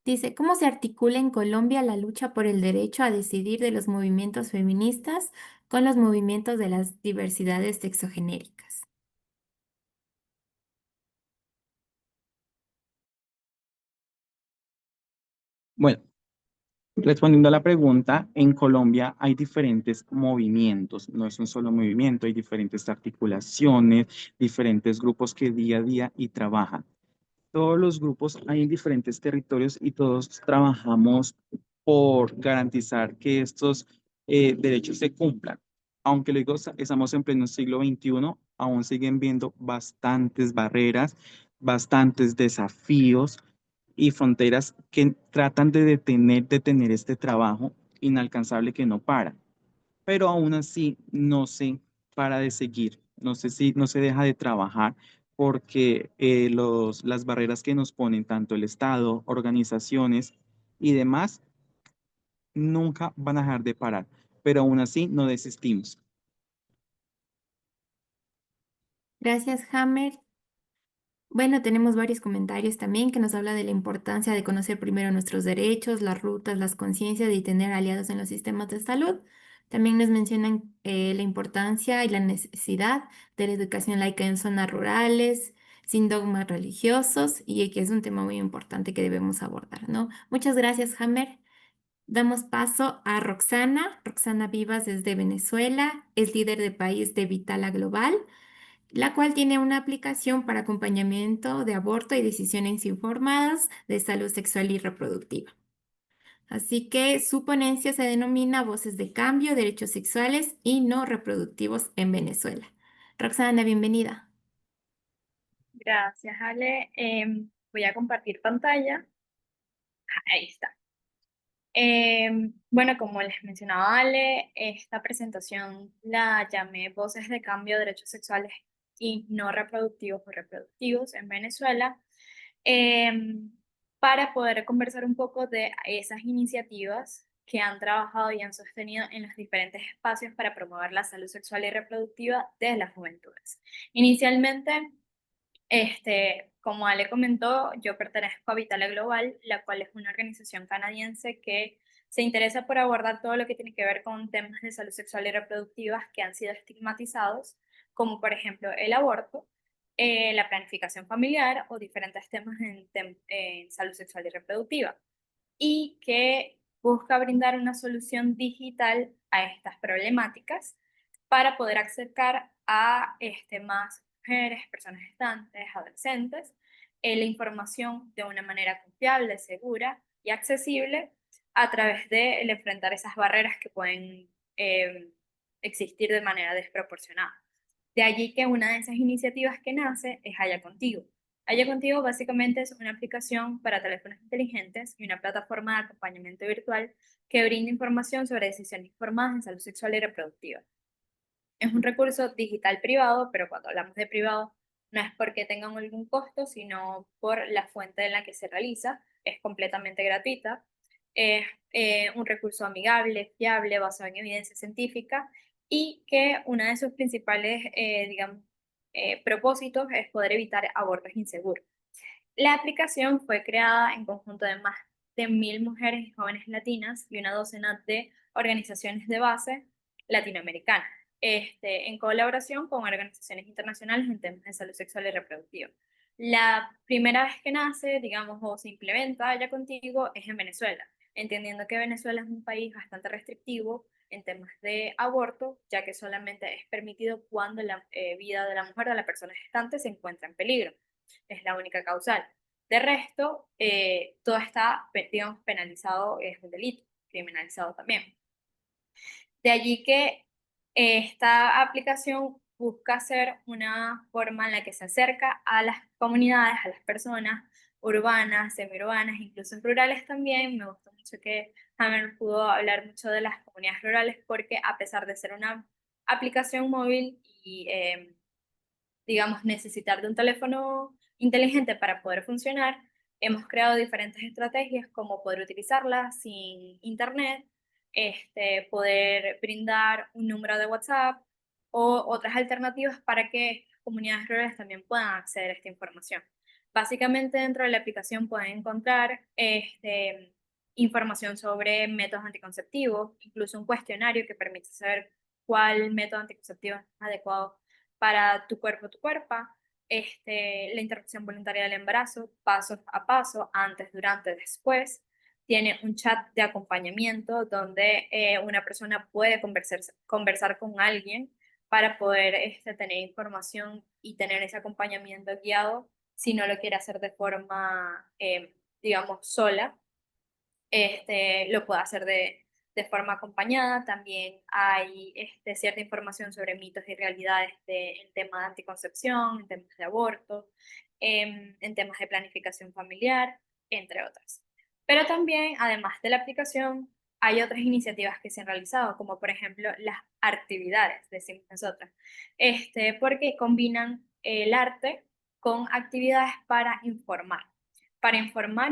Dice, ¿cómo se articula en Colombia la lucha por el derecho a decidir de los movimientos feministas con los movimientos de las diversidades sexogenéricas? Bueno, respondiendo a la pregunta, en Colombia hay diferentes movimientos, no es un solo movimiento, hay diferentes articulaciones, diferentes grupos que día a día y trabajan. Todos los grupos hay en diferentes territorios y todos trabajamos por garantizar que estos derechos se cumplan. Aunque luego estamos en pleno siglo XXI, aún siguen viendo bastantes barreras, bastantes desafíos y fronteras que tratan de detener este trabajo inalcanzable que no para. Pero aún así no se para de seguir, no sé si no se deja de trabajar porque las barreras que nos ponen tanto el Estado, organizaciones y demás nunca van a dejar de parar, pero aún así no desistimos. Gracias, Hammer. Bueno, tenemos varios comentarios también que nos habla de la importancia de conocer primero nuestros derechos, las rutas, las conciencias y tener aliados en los sistemas de salud. También nos mencionan la importancia y la necesidad de la educación laica en zonas rurales, sin dogmas religiosos, y que es un tema muy importante que debemos abordar, ¿no? Muchas gracias, Hammer. Damos paso a Roxana. Roxana Vivas desde Venezuela, es líder de país de Vitala Global, la cual tiene una aplicación para acompañamiento de aborto y decisiones informadas de salud sexual y reproductiva. Así que su ponencia se denomina Voces de Cambio, Derechos Sexuales y No Reproductivos en Venezuela. Roxana, bienvenida. Gracias, Ale. Voy a compartir pantalla. Ahí está. Bueno, como les mencionaba Ale, esta presentación la llamé Voces de Cambio, Derechos Sexuales y No Reproductivos o Reproductivos en Venezuela, em, para poder conversar un poco de esas iniciativas que han trabajado y han sostenido en los diferentes espacios para promover la salud sexual y reproductiva de las juventudes. Inicialmente, como Ale comentó, yo pertenezco a Vitala Global, la cual es una organización canadiense que se interesa por abordar todo lo que tiene que ver con temas de salud sexual y reproductiva que han sido estigmatizados, como por ejemplo el aborto, la planificación familiar o diferentes temas en salud sexual y reproductiva, y que busca brindar una solución digital a estas problemáticas para poder acercar a más mujeres, personas gestantes, adolescentes, la información de una manera confiable, segura y accesible a través de el enfrentar esas barreras que pueden existir de manera desproporcionada. De allí que una de esas iniciativas que nace es Haya Contigo. Haya Contigo básicamente es una aplicación para teléfonos inteligentes y una plataforma de acompañamiento virtual que brinda información sobre decisiones informadas en salud sexual y reproductiva. Es un recurso digital privado, pero cuando hablamos de privado no es porque tengan algún costo, sino por la fuente en la que se realiza. Es completamente gratuita. Es un recurso amigable, fiable, basado en evidencia científica y que uno de sus principales, propósitos es poder evitar abortos inseguros. La aplicación fue creada en conjunto de más de 1000 mujeres y jóvenes latinas y una docena de organizaciones de base latinoamericanas, en colaboración con organizaciones internacionales en temas de salud sexual y reproductiva. La primera vez que nace, digamos, o se implementa Ya Contigo es en Venezuela, entendiendo que Venezuela es un país bastante restrictivo en temas de aborto, ya que solamente es permitido cuando la vida de la mujer o de la persona gestante se encuentra en peligro. Es la única causal. De resto, todo está, digamos, penalizado, es un delito, criminalizado también. De allí que esta aplicación busca ser una forma en la que se acerca a las comunidades, a las personas urbanas, semiurbanas, incluso rurales también. Me gustó mucho que Hammer pudo hablar mucho de las comunidades rurales porque a pesar de ser una aplicación móvil y digamos, necesitar de un teléfono inteligente para poder funcionar, hemos creado diferentes estrategias como poder utilizarla sin internet, poder brindar un número de WhatsApp o otras alternativas para que comunidades rurales también puedan acceder a esta información. Básicamente dentro de la aplicación pueden encontrar información sobre métodos anticonceptivos, incluso un cuestionario que permite saber cuál método anticonceptivo es adecuado para tu cuerpo, la interrupción voluntaria del embarazo, pasos a paso, antes, durante, después. Tiene un chat de acompañamiento donde una persona puede conversar con alguien para poder tener información y tener ese acompañamiento guiado si no lo quiere hacer de forma, digamos, sola. Lo puede hacer de forma acompañada. También hay cierta información sobre mitos y realidades en temas de anticoncepción, en temas de aborto, en temas de planificación familiar, entre otras. Pero también, además de la aplicación, hay otras iniciativas que se han realizado, como por ejemplo las actividades, decimos nosotras, porque combinan el arte con actividades para informar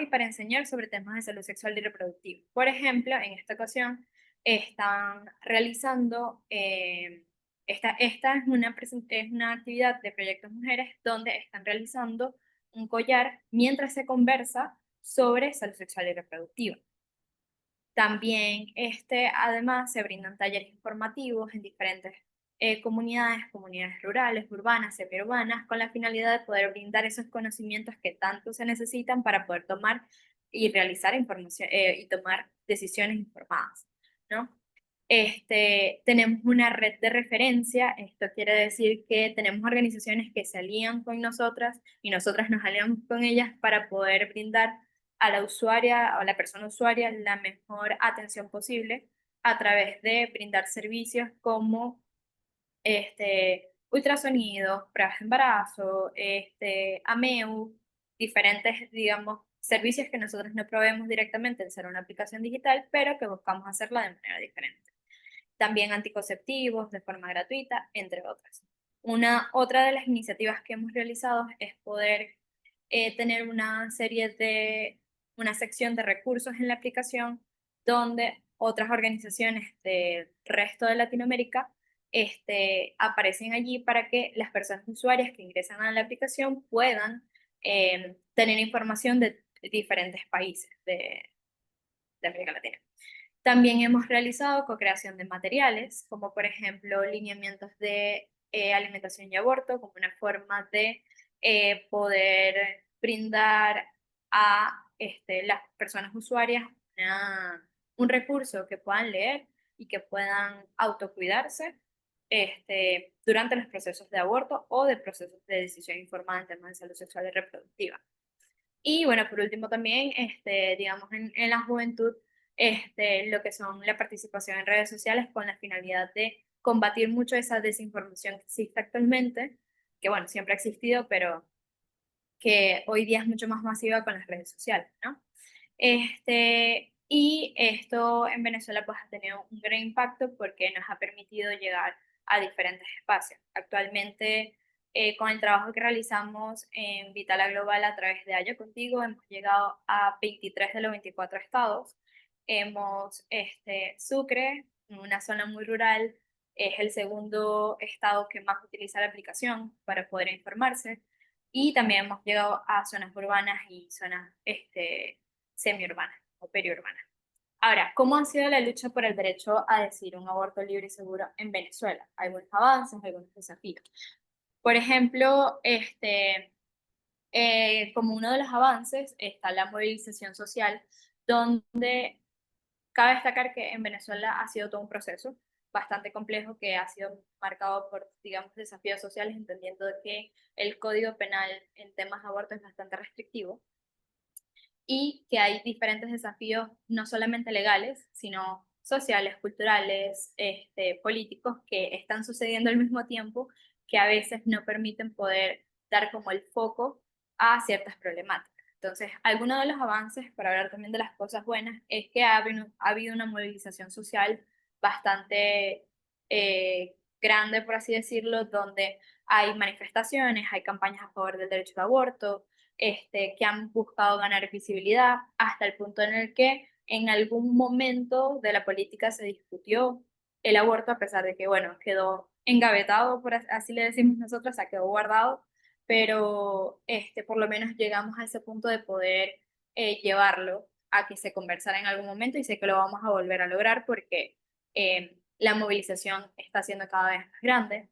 y para enseñar sobre temas de salud sexual y reproductiva. Por ejemplo, en esta ocasión están realizando, esta es una actividad de Proyectos Mujeres donde están realizando un collar mientras se conversa sobre salud sexual y reproductiva. También, además, se brindan talleres informativos en diferentes comunidades rurales, urbanas, semiurbanas, con la finalidad de poder brindar esos conocimientos que tanto se necesitan para poder tomar y realizar información y tomar decisiones informadas, ¿no? Tenemos una red de referencia. Esto quiere decir que tenemos organizaciones que se alían con nosotras y nosotras nos aliamos con ellas para poder brindar a la usuaria o a la persona usuaria la mejor atención posible a través de brindar servicios como ultrasonidos, pruebas de embarazo, AMEU, diferentes, digamos, servicios que nosotros no proveemos directamente en ser una aplicación digital, pero que buscamos hacerla de manera diferente. También anticonceptivos de forma gratuita, entre otras. Otra de las iniciativas que hemos realizado es poder tener una sección de recursos en la aplicación donde otras organizaciones del resto de Latinoamérica aparecen allí para que las personas usuarias que ingresan a la aplicación puedan tener información de diferentes países de América Latina. También hemos realizado co-creación de materiales, como por ejemplo lineamientos de alimentación y aborto, como una forma de poder brindar a las personas usuarias un recurso que puedan leer y que puedan autocuidarse durante los procesos de aborto o de procesos de decisión informada en temas de salud sexual y reproductiva. Y bueno, por último también, digamos, en la juventud, lo que son la participación en redes sociales con la finalidad de combatir mucho esa desinformación que existe actualmente, que bueno, siempre ha existido, pero que hoy día es mucho más masiva con las redes sociales, ¿no? Y esto en Venezuela pues ha tenido un gran impacto porque nos ha permitido llegar a diferentes espacios. Actualmente, con el trabajo que realizamos en Vitala Global a través de Haya Contigo, hemos llegado a 23 de los 24 estados. Sucre, una zona muy rural, es el segundo estado que más utiliza la aplicación para poder informarse. Y también hemos llegado a zonas urbanas y zonas semiurbana o periurbana. Ahora, ¿cómo ha sido la lucha por el derecho a decidir un aborto libre y seguro en Venezuela? Algunos avances, algunos desafíos. Por ejemplo, como uno de los avances está la movilización social, donde cabe destacar que en Venezuela ha sido todo un proceso bastante complejo que ha sido marcado por, digamos, desafíos sociales, entendiendo que el Código Penal en temas de aborto es bastante restrictivo y que hay diferentes desafíos, no solamente legales, sino sociales, culturales, políticos, que están sucediendo al mismo tiempo, que a veces no permiten poder dar como el foco a ciertas problemáticas. Entonces, algunos de los avances, para hablar también de las cosas buenas, es que ha habido una movilización social bastante grande, por así decirlo, donde hay manifestaciones, hay campañas a favor del derecho al aborto, que han buscado ganar visibilidad hasta el punto en el que en algún momento de la política se discutió el aborto, a pesar de que, bueno, quedó engavetado, por así le decimos nosotros, o sea, quedó guardado, pero por lo menos llegamos a ese punto de poder llevarlo a que se conversara en algún momento y sé que lo vamos a volver a lograr porque la movilización está siendo cada vez más grande.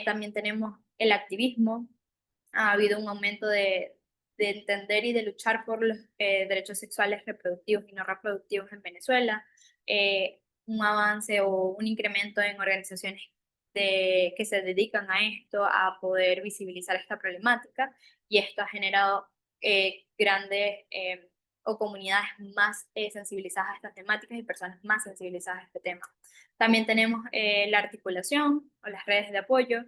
También tenemos el activismo, ha habido un aumento de entender y de luchar por los derechos sexuales reproductivos y no reproductivos en Venezuela, un avance o un incremento en organizaciones que se dedican a esto, a poder visibilizar esta problemática, y esto ha generado grandes o comunidades más sensibilizadas a estas temáticas y personas más sensibilizadas a este tema. También tenemos la articulación o las redes de apoyo.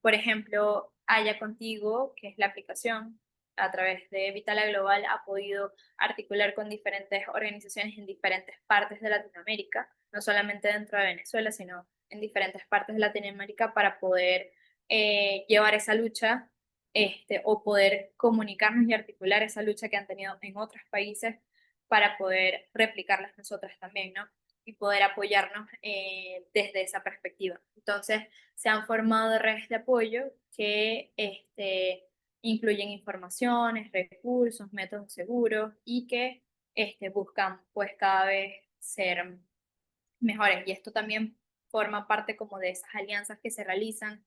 Por ejemplo, Haya Contigo, que es la aplicación a través de Vitala Global, ha podido articular con diferentes organizaciones en diferentes partes de Latinoamérica, no solamente dentro de Venezuela, sino en diferentes partes de Latinoamérica para poder llevar esa lucha o poder comunicarnos y articular esa lucha que han tenido en otros países para poder replicarlas nosotras también, ¿no? Y poder apoyarnos desde esa perspectiva. Entonces, se han formado redes de apoyo que incluyen informaciones, recursos, métodos seguros y que buscan pues cada vez ser mejores. Y esto también forma parte como de esas alianzas que se realizan,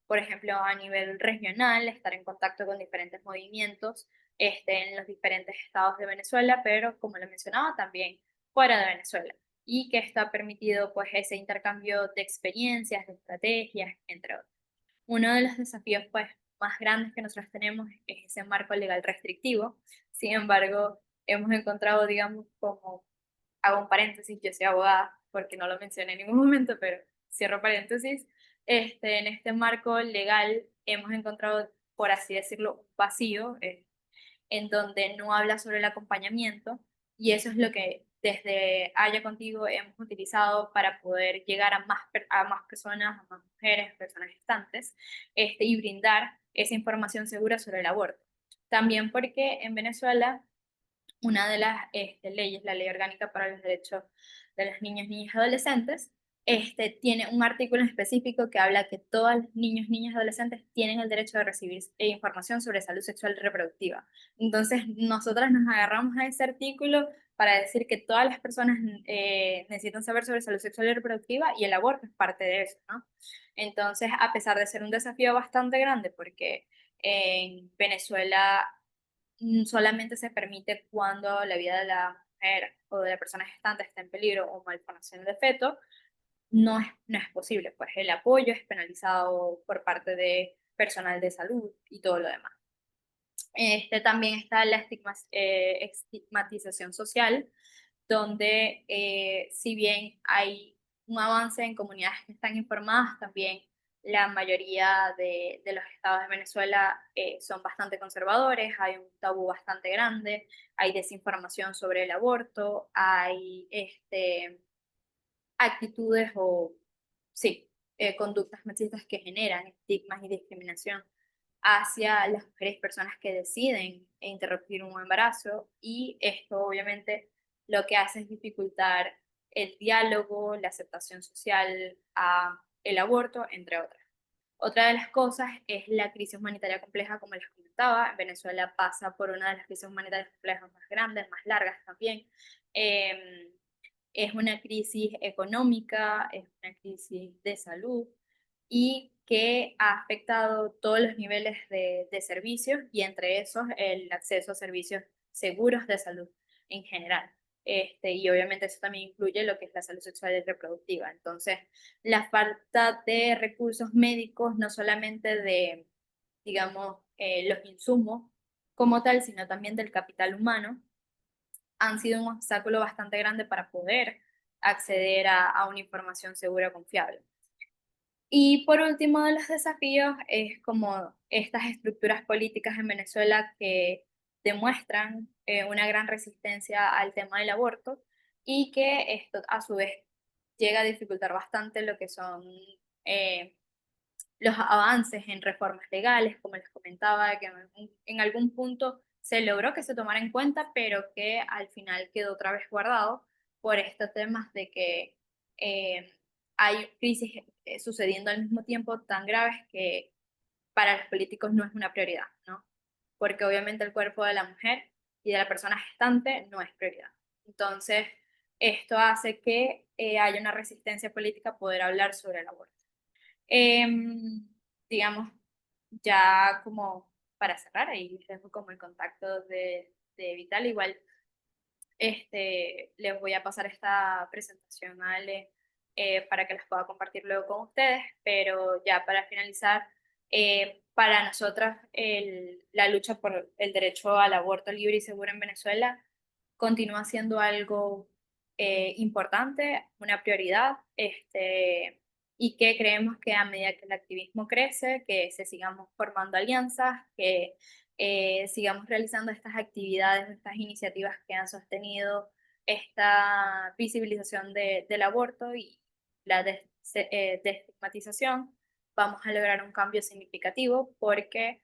por ejemplo, a nivel regional, estar en contacto con diferentes movimientos en los diferentes estados de Venezuela, pero como lo mencionaba, también fuera de Venezuela. Y que esto ha permitido pues ese intercambio de experiencias, de estrategias, entre otros. Uno de los desafíos pues más grandes que nosotros tenemos es ese marco legal restrictivo. Sin embargo, hemos encontrado, digamos, como, hago un paréntesis, yo soy abogada, porque no lo mencioné en ningún momento, pero cierro paréntesis, en este marco legal hemos encontrado, por así decirlo, un vacío, en donde no habla sobre el acompañamiento, y eso es lo que desde Haya Contigo hemos utilizado para poder llegar a más personas, a más mujeres, personas gestantes, y brindar esa información segura sobre el aborto. También porque en Venezuela una de las leyes, la Ley Orgánica para los Derechos de los Niños, Niñas y Adolescentes, tiene un artículo en específico que habla que todos los niños, niñas y adolescentes tienen el derecho de recibir información sobre salud sexual y reproductiva. Entonces, nosotras nos agarramos a ese artículo para decir que todas las personas necesitan saber sobre salud sexual y reproductiva, y el aborto es parte de eso, ¿no? Entonces, a pesar de ser un desafío bastante grande, porque en Venezuela solamente se permite cuando la vida de la mujer o de la persona gestante está en peligro o malformación de feto, no es posible, pues el apoyo es penalizado por parte de personal de salud y todo lo demás. También está la estigmatización social, donde si bien hay un avance en comunidades que están informadas, también la mayoría de los estados de Venezuela son bastante conservadores, hay un tabú bastante grande, hay desinformación sobre el aborto, hay actitudes o, sí, conductas machistas que generan estigmas y discriminación hacia las mujeres y personas que deciden interrumpir un embarazo, y esto obviamente lo que hace es dificultar el diálogo, la aceptación social a el aborto, entre otras. Otra de las cosas es la crisis humanitaria compleja, como les comentaba. En Venezuela pasa por una de las crisis humanitarias complejas más grandes, más largas también. Es una crisis económica, es una crisis de salud, y que ha afectado todos los niveles de servicios, y entre esos el acceso a servicios seguros de salud en general. Y obviamente eso también incluye lo que es la salud sexual y reproductiva. Entonces, la falta de recursos médicos, no solamente de, digamos, los insumos como tal, sino también del capital humano, han sido un obstáculo bastante grande para poder acceder a una información segura y confiable. Y por último de los desafíos es como estas estructuras políticas en Venezuela que demuestran una gran resistencia al tema del aborto, y que esto a su vez llega a dificultar bastante lo que son los avances en reformas legales, como les comentaba, que en algún punto se logró que se tomara en cuenta, pero que al final quedó otra vez guardado por estos temas de que hay crisis sucediendo al mismo tiempo tan graves que para los políticos no es una prioridad, ¿no? Porque obviamente el cuerpo de la mujer y de la persona gestante no es prioridad. Entonces, esto hace que haya una resistencia política a poder hablar sobre el aborto. Digamos, ya como para cerrar, ahí les dejo como el contacto de Vital. Igual les voy a pasar esta presentación a Ale para que las pueda compartir luego con ustedes, pero ya para finalizar, para nosotras la lucha por el derecho al aborto libre y seguro en Venezuela continúa siendo algo importante, una prioridad, y que creemos que a medida que el activismo crece, que se sigamos formando alianzas, que sigamos realizando estas actividades, estas iniciativas que han sostenido esta visibilización del aborto y la desestigmatización, vamos a lograr un cambio significativo, porque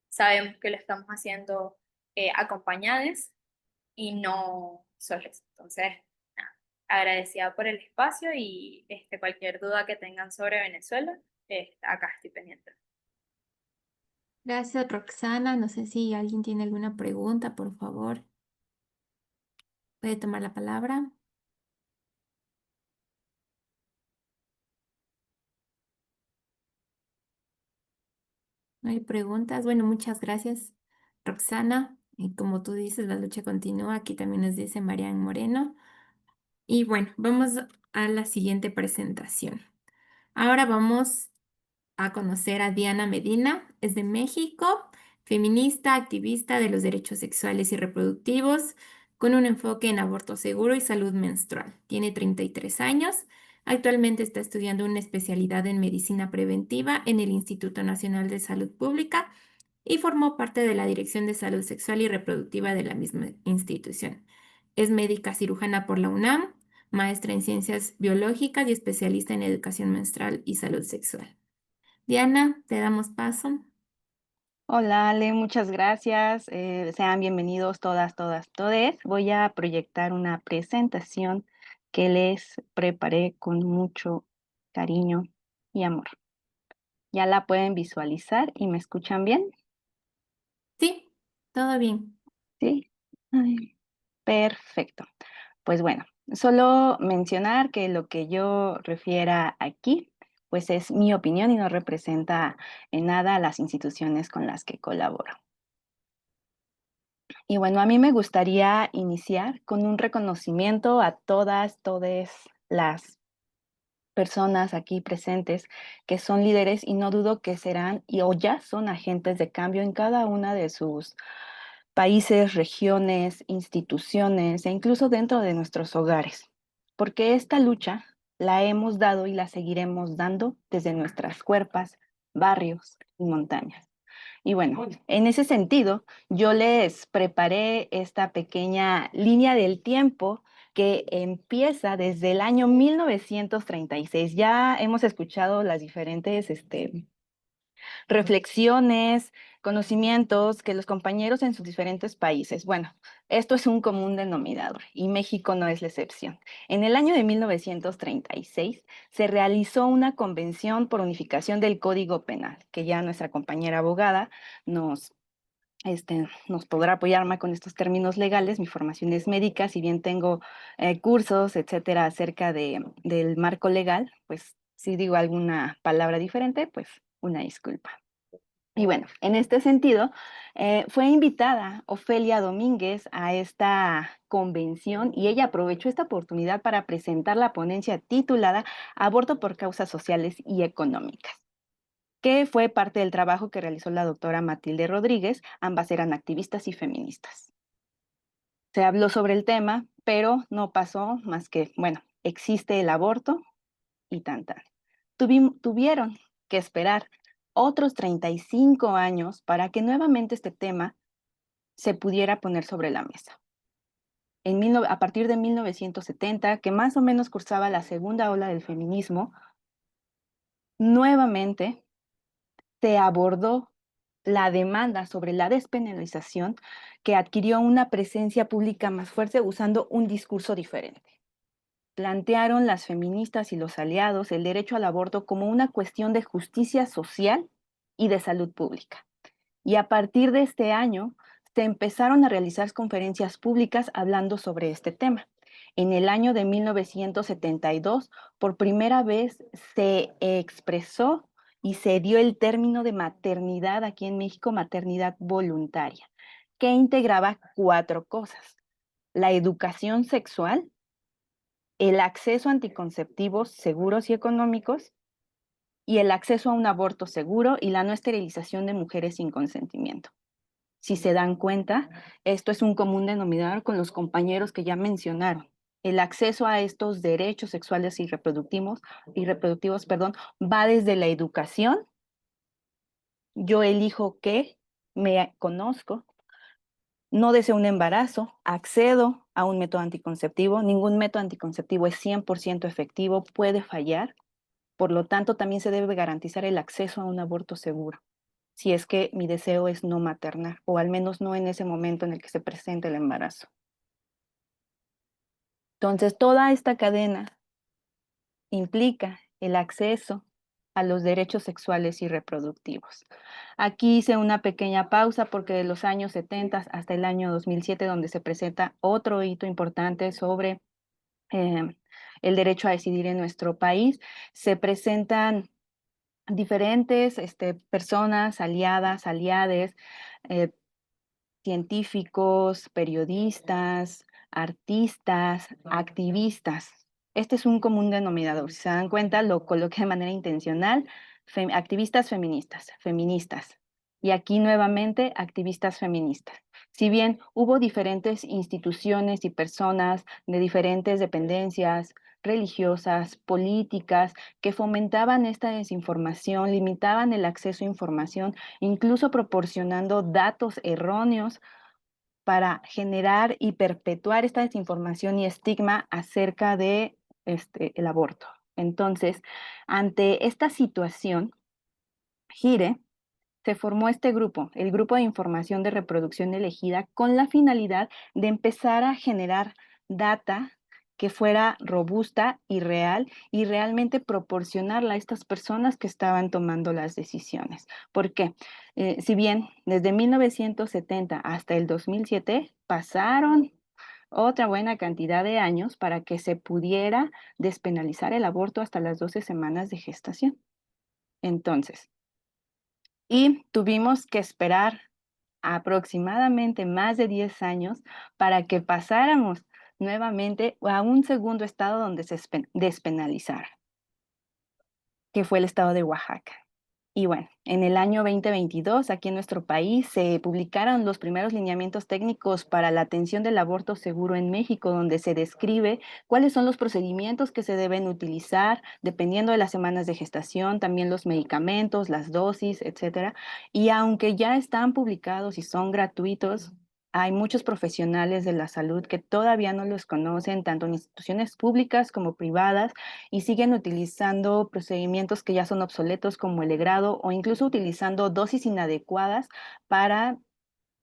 sabemos que lo estamos haciendo acompañadas y no solos. Entonces, nada, agradecida por el espacio, y cualquier duda que tengan sobre Venezuela, acá estoy pendiente. Gracias, Roxana. No sé si alguien tiene alguna pregunta, por favor. ¿Puede tomar la palabra? ¿No hay preguntas? Bueno, muchas gracias, Roxana. Y como tú dices, la lucha continúa. Aquí también nos dice Marian Moreno. Y bueno, vamos a la siguiente presentación. Ahora vamos a conocer a Diana Medina. Es de México, feminista, activista de los derechos sexuales y reproductivos, con un enfoque en aborto seguro y salud menstrual. Tiene 33 años. Actualmente está estudiando una especialidad en medicina preventiva en el Instituto Nacional de Salud Pública y formó parte de la Dirección de Salud Sexual y Reproductiva de la misma institución. Es médica cirujana por la UNAM, maestra en ciencias biológicas y especialista en educación menstrual y salud sexual. Diana, te damos paso. Hola, Ale, muchas gracias. Sean bienvenidos todas, todes. Voy a proyectar una presentación que les preparé con mucho cariño y amor. ¿Ya la pueden visualizar y me escuchan bien? Sí, todo bien. Sí. Ay, perfecto. Pues bueno, solo mencionar que lo que yo refiera aquí, pues es mi opinión y no representa en nada a las instituciones con las que colaboro. Y bueno, a mí me gustaría iniciar con un reconocimiento a todas las personas aquí presentes que son líderes y no dudo que serán o ya son agentes de cambio en cada una de sus países, regiones, instituciones e incluso dentro de nuestros hogares. Porque esta lucha la hemos dado y la seguiremos dando desde nuestras cuerpas, barrios y montañas. Y bueno, en ese sentido, yo les preparé esta pequeña línea del tiempo que empieza desde el año 1936. Ya hemos escuchado las diferentes reflexiones, conocimientos que los compañeros en sus diferentes países. Bueno, esto es un común denominador y México no es la excepción. En el año de 1936 se realizó una convención por unificación del Código Penal, que ya nuestra compañera abogada nos podrá apoyar más con estos términos legales. Mi formación es médica, si bien tengo cursos, etcétera, acerca del marco legal, pues si digo alguna palabra diferente, pues una disculpa. Y bueno, en este sentido, fue invitada Ofelia Domínguez a esta convención y ella aprovechó esta oportunidad para presentar la ponencia titulada Aborto por causas sociales y económicas, que fue parte del trabajo que realizó la doctora Matilde Rodríguez. Ambas eran activistas y feministas. Se habló sobre el tema, pero no pasó más que, bueno, existe el aborto y tan tan. Tuvieron que esperar otros 35 años para que nuevamente este tema se pudiera poner sobre la mesa. A partir de 1970, que más o menos cursaba la segunda ola del feminismo, nuevamente se abordó la demanda sobre la despenalización, que adquirió una presencia pública más fuerte usando un discurso diferente. Plantearon las feministas y los aliados el derecho al aborto como una cuestión de justicia social y de salud pública. Y a partir de este año se empezaron a realizar conferencias públicas hablando sobre este tema. En el año de 1972, por primera vez se expresó y se dio el término de maternidad aquí en México, maternidad voluntaria, que integraba 4 cosas: la educación sexual, el acceso a anticonceptivos seguros y económicos, y el acceso a un aborto seguro y la no esterilización de mujeres sin consentimiento. Si se dan cuenta, esto es un común denominador con los compañeros que ya mencionaron. El acceso a estos derechos sexuales y reproductivos, va desde la educación. Yo elijo qué, me conozco, no deseo un embarazo, accedo a un método anticonceptivo. Ningún método anticonceptivo es 100% efectivo, puede fallar. Por lo tanto, también se debe garantizar el acceso a un aborto seguro, si es que mi deseo es no maternar, o al menos no en ese momento en el que se presenta el embarazo. Entonces, toda esta cadena implica el acceso a los derechos sexuales y reproductivos. Aquí hice una pequeña pausa porque de los años 70 hasta el año 2007, donde se presenta otro hito importante sobre el derecho a decidir en nuestro país, se presentan diferentes personas, aliadas, aliades, eh, científicos, periodistas, artistas, activistas. Este es un común denominador. Si se dan cuenta, lo coloqué de manera intencional: activistas feministas, feministas. Y aquí nuevamente, activistas feministas. Si bien hubo diferentes instituciones y personas de diferentes dependencias religiosas, políticas, que fomentaban esta desinformación, limitaban el acceso a información, incluso proporcionando datos erróneos para generar y perpetuar esta desinformación y estigma acerca de el aborto. Entonces, ante esta situación, GIRE, se formó este grupo, el Grupo de Información de Reproducción Elegida, con la finalidad de empezar a generar data que fuera robusta y real y realmente proporcionarla a estas personas que estaban tomando las decisiones. ¿Por qué? Si bien desde 1970 hasta el 2007 pasaron otra buena cantidad de años para que se pudiera despenalizar el aborto hasta las 12 semanas de gestación. Entonces, y tuvimos que esperar aproximadamente más de 10 años para que pasáramos nuevamente a un segundo estado donde se despenalizara, que fue el estado de Oaxaca. Y bueno, en el año 2022, aquí en nuestro país, se publicaron los primeros lineamientos técnicos para la atención del aborto seguro en México, donde se describe cuáles son los procedimientos que se deben utilizar dependiendo de las semanas de gestación, también los medicamentos, las dosis, etcétera. Y aunque ya están publicados y son gratuitos, hay muchos profesionales de la salud que todavía no los conocen, tanto en instituciones públicas como privadas, y siguen utilizando procedimientos que ya son obsoletos como el legrado o incluso utilizando dosis inadecuadas para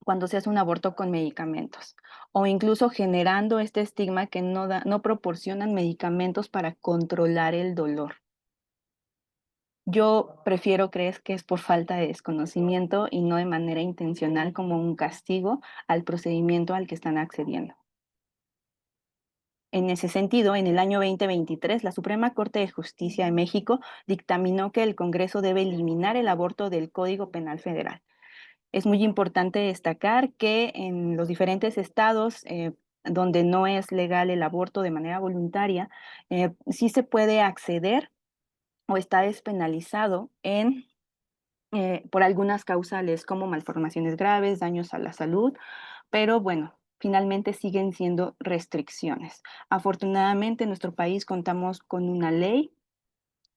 cuando se hace un aborto con medicamentos o incluso generando este estigma que no proporcionan medicamentos para controlar el dolor. Yo prefiero creer que es por falta de desconocimiento y no de manera intencional como un castigo al procedimiento al que están accediendo. En ese sentido, en el año 2023, la Suprema Corte de Justicia de México dictaminó que el Congreso debe eliminar el aborto del Código Penal Federal. Es muy importante destacar que en los diferentes estados donde no es legal el aborto de manera voluntaria, sí se puede acceder o está despenalizado por algunas causales como malformaciones graves, daños a la salud, pero bueno, finalmente siguen siendo restricciones. Afortunadamente en nuestro país contamos con una ley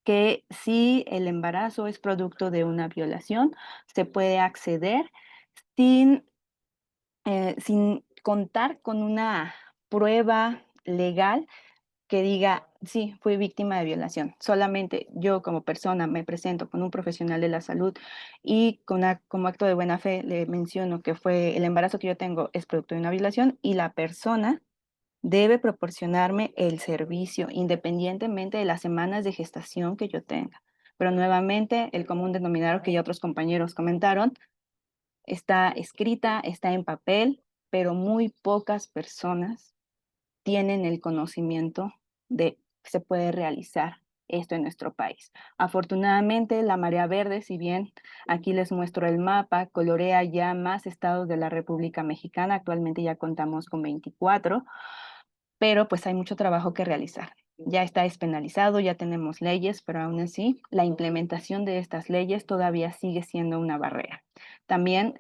que si el embarazo es producto de una violación, se puede acceder sin contar con una prueba legal que diga, sí, fui víctima de violación. Solamente yo como persona me presento con un profesional de la salud y como acto de buena fe le menciono que fue el embarazo que yo tengo es producto de una violación y la persona debe proporcionarme el servicio independientemente de las semanas de gestación que yo tenga. Pero nuevamente, el común denominador que ya otros compañeros comentaron, está escrita, está en papel, pero muy pocas personas tienen el conocimiento de que se puede realizar esto en nuestro país. Afortunadamente, la Marea Verde, si bien aquí les muestro el mapa, colorea ya más estados de la República Mexicana, actualmente ya contamos con 24, pero pues hay mucho trabajo que realizar. Ya está despenalizado, ya tenemos leyes, pero aún así la implementación de estas leyes todavía sigue siendo una barrera. También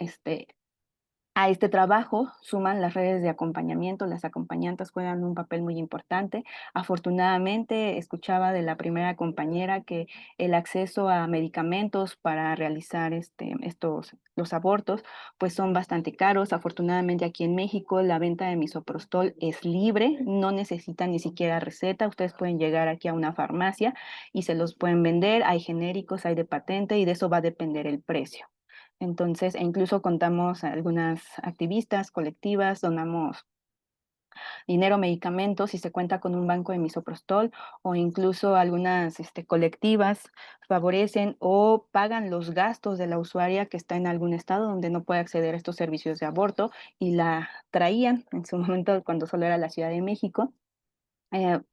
a este trabajo suman las redes de acompañamiento, las acompañantes juegan un papel muy importante. Afortunadamente, escuchaba de la primera compañera que el acceso a medicamentos para realizar los abortos, pues son bastante caros. Afortunadamente, aquí en México, la venta de misoprostol es libre, no necesita ni siquiera receta. Ustedes pueden llegar aquí a una farmacia y se los pueden vender. Hay genéricos, hay de patente y de eso va a depender el precio. Entonces, incluso contamos algunas activistas colectivas, donamos dinero, medicamentos y se cuenta con un banco de misoprostol o incluso algunas colectivas favorecen o pagan los gastos de la usuaria que está en algún estado donde no puede acceder a estos servicios de aborto y la traían en su momento cuando solo era la Ciudad de México.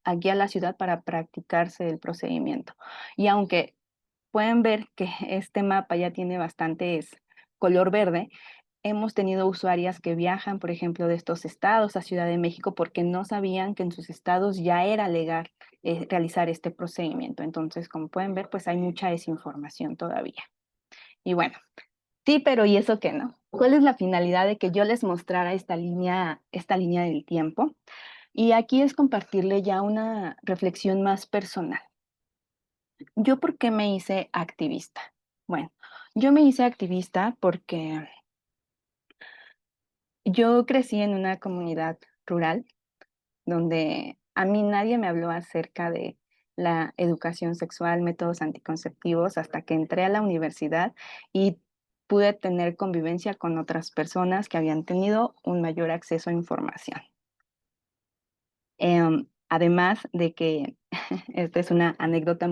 Aquí a la ciudad para practicarse el procedimiento. Y aunque pueden ver que este mapa ya tiene bastantes color verde. Hemos tenido usuarias que viajan, por ejemplo, de estos estados a Ciudad de México porque no sabían que en sus estados ya era legal realizar este procedimiento. Entonces, como pueden ver, pues hay mucha desinformación todavía. Y bueno, sí, pero ¿y eso qué no? ¿Cuál es la finalidad de que yo les mostrara esta línea del tiempo? Y aquí es compartirle ya una reflexión más personal. ¿Yo por qué me hice activista? Bueno, yo me hice activista porque yo crecí en una comunidad rural donde a mí nadie me habló acerca de la educación sexual, métodos anticonceptivos, hasta que entré a la universidad y pude tener convivencia con otras personas que habían tenido un mayor acceso a información. Además de que, esta es una anécdota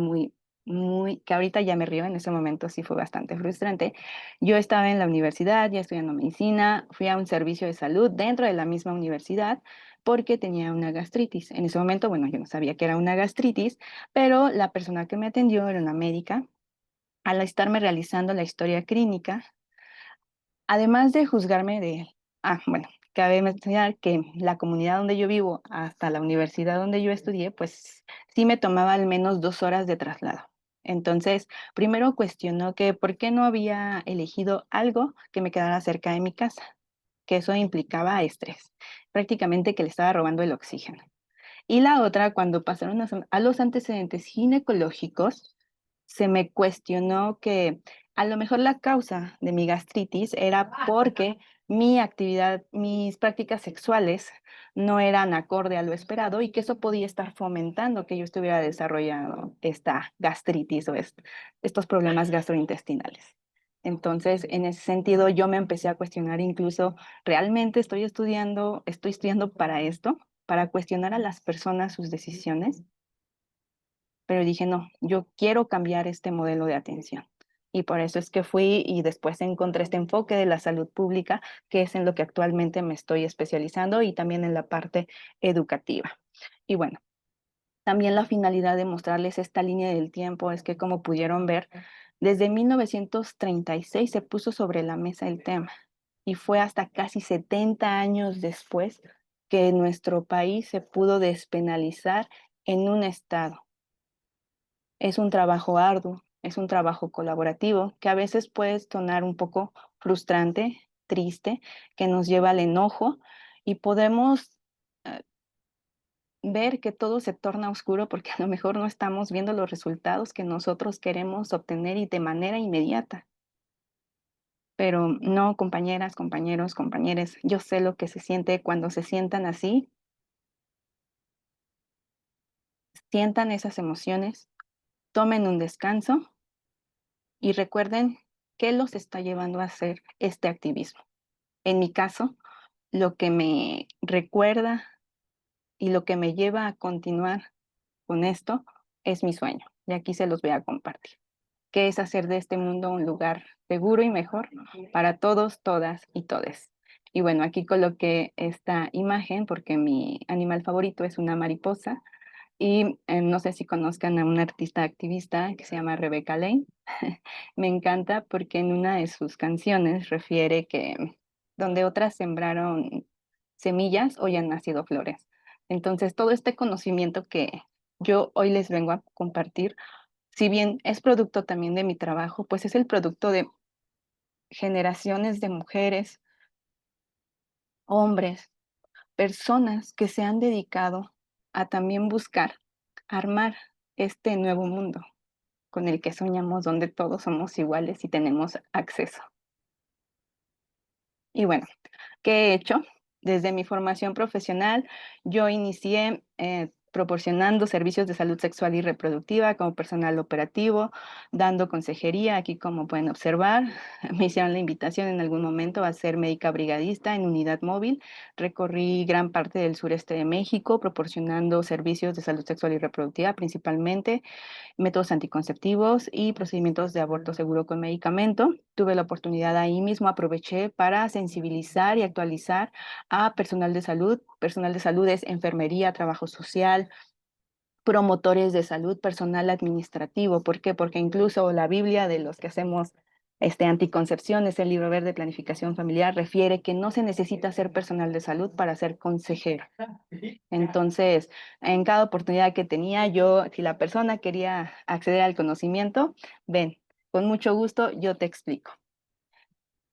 que ahorita ya me río, en ese momento sí fue bastante frustrante. Yo estaba en la universidad, ya estudiando medicina, fui a un servicio de salud dentro de la misma universidad porque tenía una gastritis. En ese momento, bueno, yo no sabía que era una gastritis, pero la persona que me atendió era una médica. Al estarme realizando la historia clínica, además de juzgarme bueno, cabe mencionar que la comunidad donde yo vivo hasta la universidad donde yo estudié, pues sí me tomaba al menos 2 horas de traslado. Entonces, primero cuestionó que por qué no había elegido algo que me quedara cerca de mi casa, que eso implicaba estrés, prácticamente que le estaba robando el oxígeno. Y la otra, cuando pasaron a los antecedentes ginecológicos, se me cuestionó que a lo mejor la causa de mi gastritis era porque mi actividad, mis prácticas sexuales no eran acorde a lo esperado y que eso podía estar fomentando que yo estuviera desarrollando esta gastritis o estos problemas gastrointestinales. Entonces, en ese sentido, yo me empecé a cuestionar incluso, ¿realmente estoy estudiando para esto? Para cuestionar a las personas sus decisiones, pero dije, no, yo quiero cambiar este modelo de atención. Y por eso es que fui y después encontré este enfoque de la salud pública, que es en lo que actualmente me estoy especializando y también en la parte educativa. Y bueno, también la finalidad de mostrarles esta línea del tiempo es que, como pudieron ver, desde 1936 se puso sobre la mesa el tema y fue hasta casi 70 años después que nuestro país se pudo despenalizar en un estado. Es un trabajo arduo, es un trabajo colaborativo que a veces puede sonar un poco frustrante, triste, que nos lleva al enojo y podemos ver que todo se torna oscuro porque a lo mejor no estamos viendo los resultados que nosotros queremos obtener y de manera inmediata. Pero no, compañeras, compañeros, compañeres, yo sé lo que se siente cuando se sientan así, sientan esas emociones, tomen un descanso y recuerden qué los está llevando a hacer este activismo. En mi caso, lo que me recuerda y lo que me lleva a continuar con esto es mi sueño, y aquí se los voy a compartir, que es hacer de este mundo un lugar seguro y mejor para todos, todas y todes. Y bueno, aquí coloqué esta imagen porque mi animal favorito es una mariposa y no sé si conozcan a una artista activista que se llama Rebecca Lane. Me encanta porque en una de sus canciones refiere que donde otras sembraron semillas, hoy han nacido flores. Entonces, todo este conocimiento que yo hoy les vengo a compartir, si bien es producto también de mi trabajo, pues es el producto de generaciones de mujeres, hombres, personas que se han dedicado a también buscar armar este nuevo mundo con el que soñamos, donde todos somos iguales y tenemos acceso. Y bueno, ¿qué he hecho? Desde mi formación profesional, yo inicié proporcionando servicios de salud sexual y reproductiva como personal operativo, dando consejería. Aquí, como pueden observar, me hicieron la invitación en algún momento a ser médica brigadista en unidad móvil. Recorrí gran parte del sureste de México proporcionando servicios de salud sexual y reproductiva, principalmente métodos anticonceptivos y procedimientos de aborto seguro con medicamento. Tuve la oportunidad ahí mismo, aproveché para sensibilizar y actualizar a personal de salud. Personal de salud es enfermería, trabajo social, promotores de salud, personal administrativo. ¿Por qué? Porque incluso la Biblia de los que hacemos anticoncepción, es el libro verde de planificación familiar, refiere que no se necesita ser personal de salud para ser consejero. Entonces, en cada oportunidad que tenía, si la persona quería acceder al conocimiento, ven, con mucho gusto yo te explico.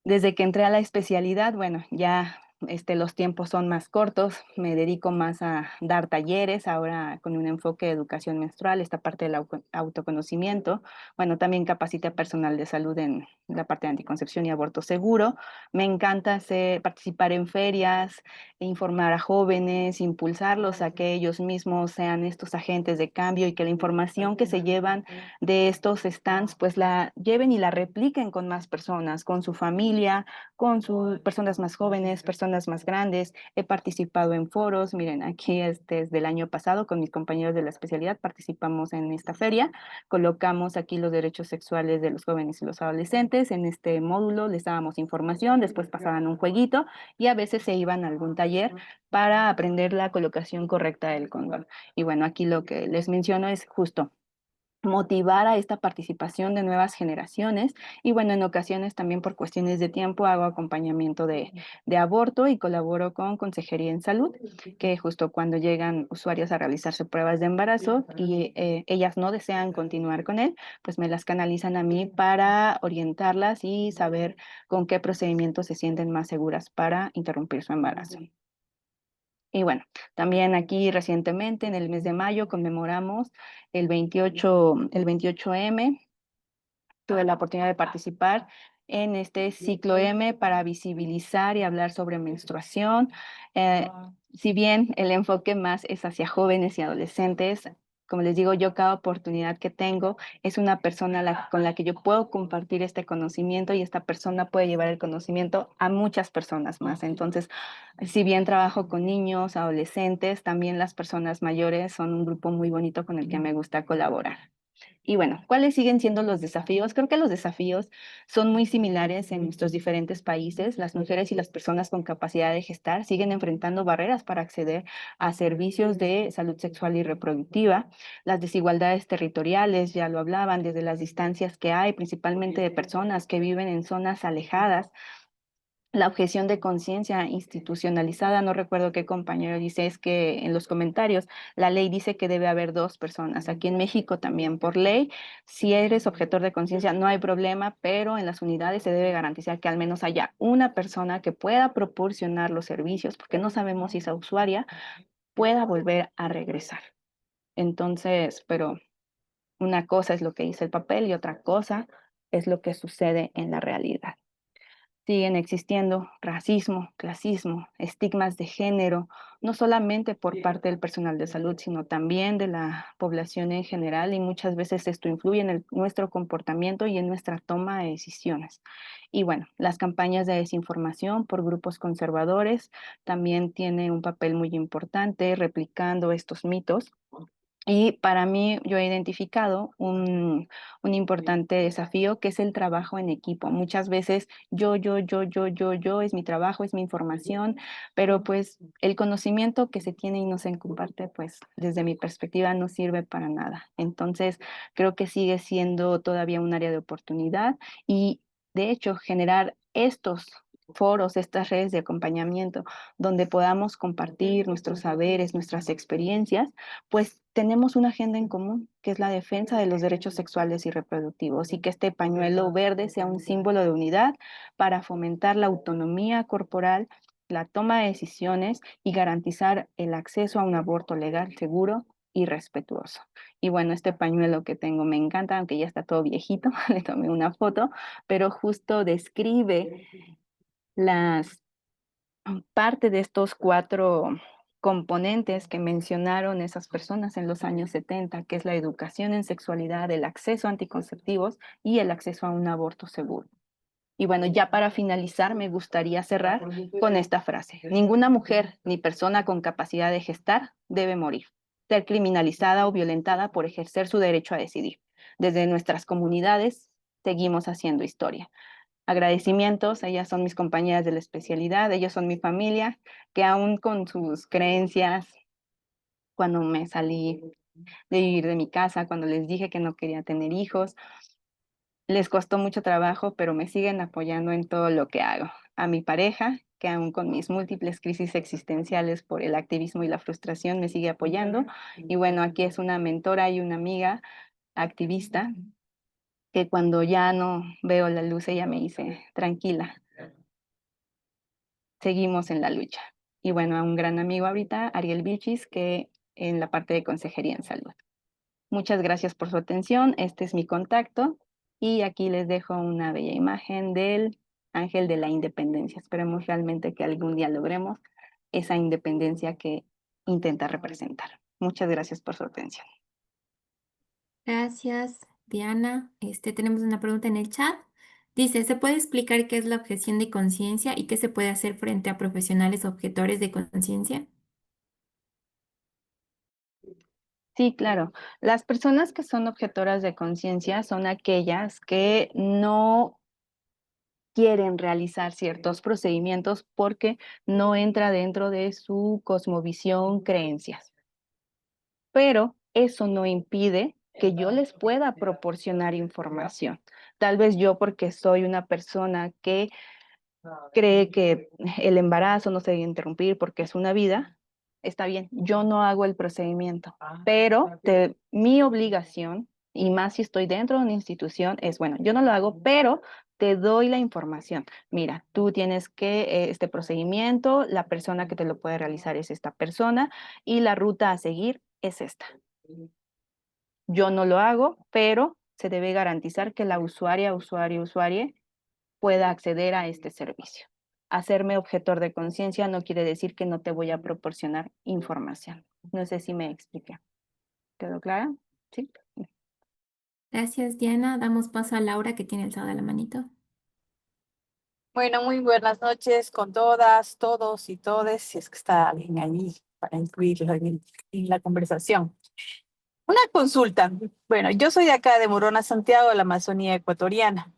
Desde que entré a la especialidad, bueno, ya los tiempos son más cortos, me dedico más a dar talleres, ahora con un enfoque de educación menstrual, esta parte del autoconocimiento. Bueno, también capacité a personal de salud en la parte de anticoncepción y aborto seguro. Me encanta participar en ferias, informar a jóvenes, impulsarlos a que ellos mismos sean estos agentes de cambio y que la información que se llevan de estos stands, pues la lleven y la repliquen con más personas, con su familia, con sus personas más jóvenes, personas personas más grandes, he participado en foros, miren, aquí desde el año pasado con mis compañeros de la especialidad participamos en esta feria, colocamos aquí los derechos sexuales de los jóvenes y los adolescentes, en este módulo les dábamos información, después pasaban un jueguito y a veces se iban a algún taller para aprender la colocación correcta del condón. Y bueno, aquí lo que les menciono es justo motivar a esta participación de nuevas generaciones y bueno, en ocasiones también por cuestiones de tiempo hago acompañamiento de aborto y colaboro con Consejería en Salud, que justo cuando llegan usuarios a realizarse pruebas de embarazo y ellas no desean continuar con él, pues me las canalizan a mí para orientarlas y saber con qué procedimientos se sienten más seguras para interrumpir su embarazo. Y bueno, también aquí recientemente, en el mes de mayo, conmemoramos el 28M. Tuve la oportunidad de participar en este ciclo M para visibilizar y hablar sobre menstruación. Si bien el enfoque más es hacia jóvenes y adolescentes, como les digo, yo cada oportunidad que tengo es una persona con la que yo puedo compartir este conocimiento y esta persona puede llevar el conocimiento a muchas personas más. Entonces, si bien trabajo con niños, adolescentes, también las personas mayores son un grupo muy bonito con el que me gusta colaborar. Y bueno, ¿cuáles siguen siendo los desafíos? Creo que los desafíos son muy similares en nuestros diferentes países. Las mujeres y las personas con capacidad de gestar siguen enfrentando barreras para acceder a servicios de salud sexual y reproductiva. Las desigualdades territoriales, ya lo hablaban, desde las distancias que hay, principalmente de personas que viven en zonas alejadas. La objeción de conciencia institucionalizada, no recuerdo qué compañero dice, es que en los comentarios la ley dice que debe haber dos personas. Aquí en México también por ley, si eres objetor de conciencia no hay problema, pero en las unidades se debe garantizar que al menos haya una persona que pueda proporcionar los servicios, porque no sabemos si esa usuaria pueda volver a regresar. Entonces, pero una cosa es lo que dice el papel y otra cosa es lo que sucede en la realidad. Siguen existiendo racismo, clasismo, estigmas de género, no solamente por parte del personal de salud, sino también de la población en general, y muchas veces esto influye en nuestro comportamiento y en nuestra toma de decisiones. Y bueno, las campañas de desinformación por grupos conservadores también tienen un papel muy importante replicando estos mitos. Y para mí, yo he identificado un importante desafío que es el trabajo en equipo. Muchas veces yo es mi trabajo, es mi información, pero pues el conocimiento que se tiene y no se comparte, pues desde mi perspectiva no sirve para nada. Entonces, creo que sigue siendo todavía un área de oportunidad y de hecho generar estos foros, estas redes de acompañamiento donde podamos compartir nuestros saberes, nuestras experiencias, pues tenemos una agenda en común, que es la defensa de los derechos sexuales y reproductivos, y que este pañuelo verde sea un símbolo de unidad para fomentar la autonomía corporal, la toma de decisiones y garantizar el acceso a un aborto legal, seguro y respetuoso. Y bueno, este pañuelo que tengo me encanta, aunque ya está todo viejito, le tomé una foto, pero justo describe las parte de estos 4 componentes que mencionaron esas personas en los años 70, que es la educación en sexualidad, el acceso a anticonceptivos y el acceso a un aborto seguro. Y bueno, ya para finalizar, me gustaría cerrar con esta frase. Ninguna mujer ni persona con capacidad de gestar debe morir, ser criminalizada o violentada por ejercer su derecho a decidir. Desde nuestras comunidades seguimos haciendo historia. Agradecimientos, ellas son mis compañeras de la especialidad, ellos son mi familia, que aún con sus creencias, cuando me salí de vivir de mi casa, cuando les dije que no quería tener hijos, les costó mucho trabajo, pero me siguen apoyando en todo lo que hago. A mi pareja, que aún con mis múltiples crisis existenciales por el activismo y la frustración, me sigue apoyando. Y bueno, aquí es una mentora y una amiga activista que cuando ya no veo la luz, ella me dice, tranquila, seguimos en la lucha. Y bueno, a un gran amigo ahorita, Ariel Vilchis, que en la parte de Consejería en Salud. Muchas gracias por su atención. Este es mi contacto y aquí les dejo una bella imagen del Ángel de la Independencia. Esperemos realmente que algún día logremos esa independencia que intenta representar. Muchas gracias por su atención. Gracias, Diana. Tenemos una pregunta en el chat Dice, ¿se puede explicar qué es la objeción de conciencia y qué se puede hacer frente a profesionales objetores de conciencia? Sí, claro. Las personas que son objetoras de conciencia son aquellas que no quieren realizar ciertos procedimientos porque no entra dentro de su cosmovisión, creencias. Pero eso no impide que yo les pueda proporcionar información. Tal vez yo, porque soy una persona que cree que el embarazo no se debe interrumpir porque es una vida, está bien, yo no hago el procedimiento, pero mi obligación, y más si estoy dentro de una institución, es, bueno, yo no lo hago, pero te doy la información. Mira, tú tienes que este procedimiento, la persona que te lo puede realizar es esta persona y la ruta a seguir es esta. Yo no lo hago, pero se debe garantizar que la usuaria pueda acceder a este servicio. Hacerme objetor de conciencia no quiere decir que no te voy a proporcionar información. No sé si me expliqué. ¿Quedó clara? Sí. Gracias, Diana. Damos paso a Laura, que tiene alzada la manito. Bueno, muy buenas noches con todas, todos y todes, si es que está alguien ahí para incluirlo en la conversación. Una consulta. Bueno, yo soy de acá de Morona, Santiago, de la Amazonía ecuatoriana.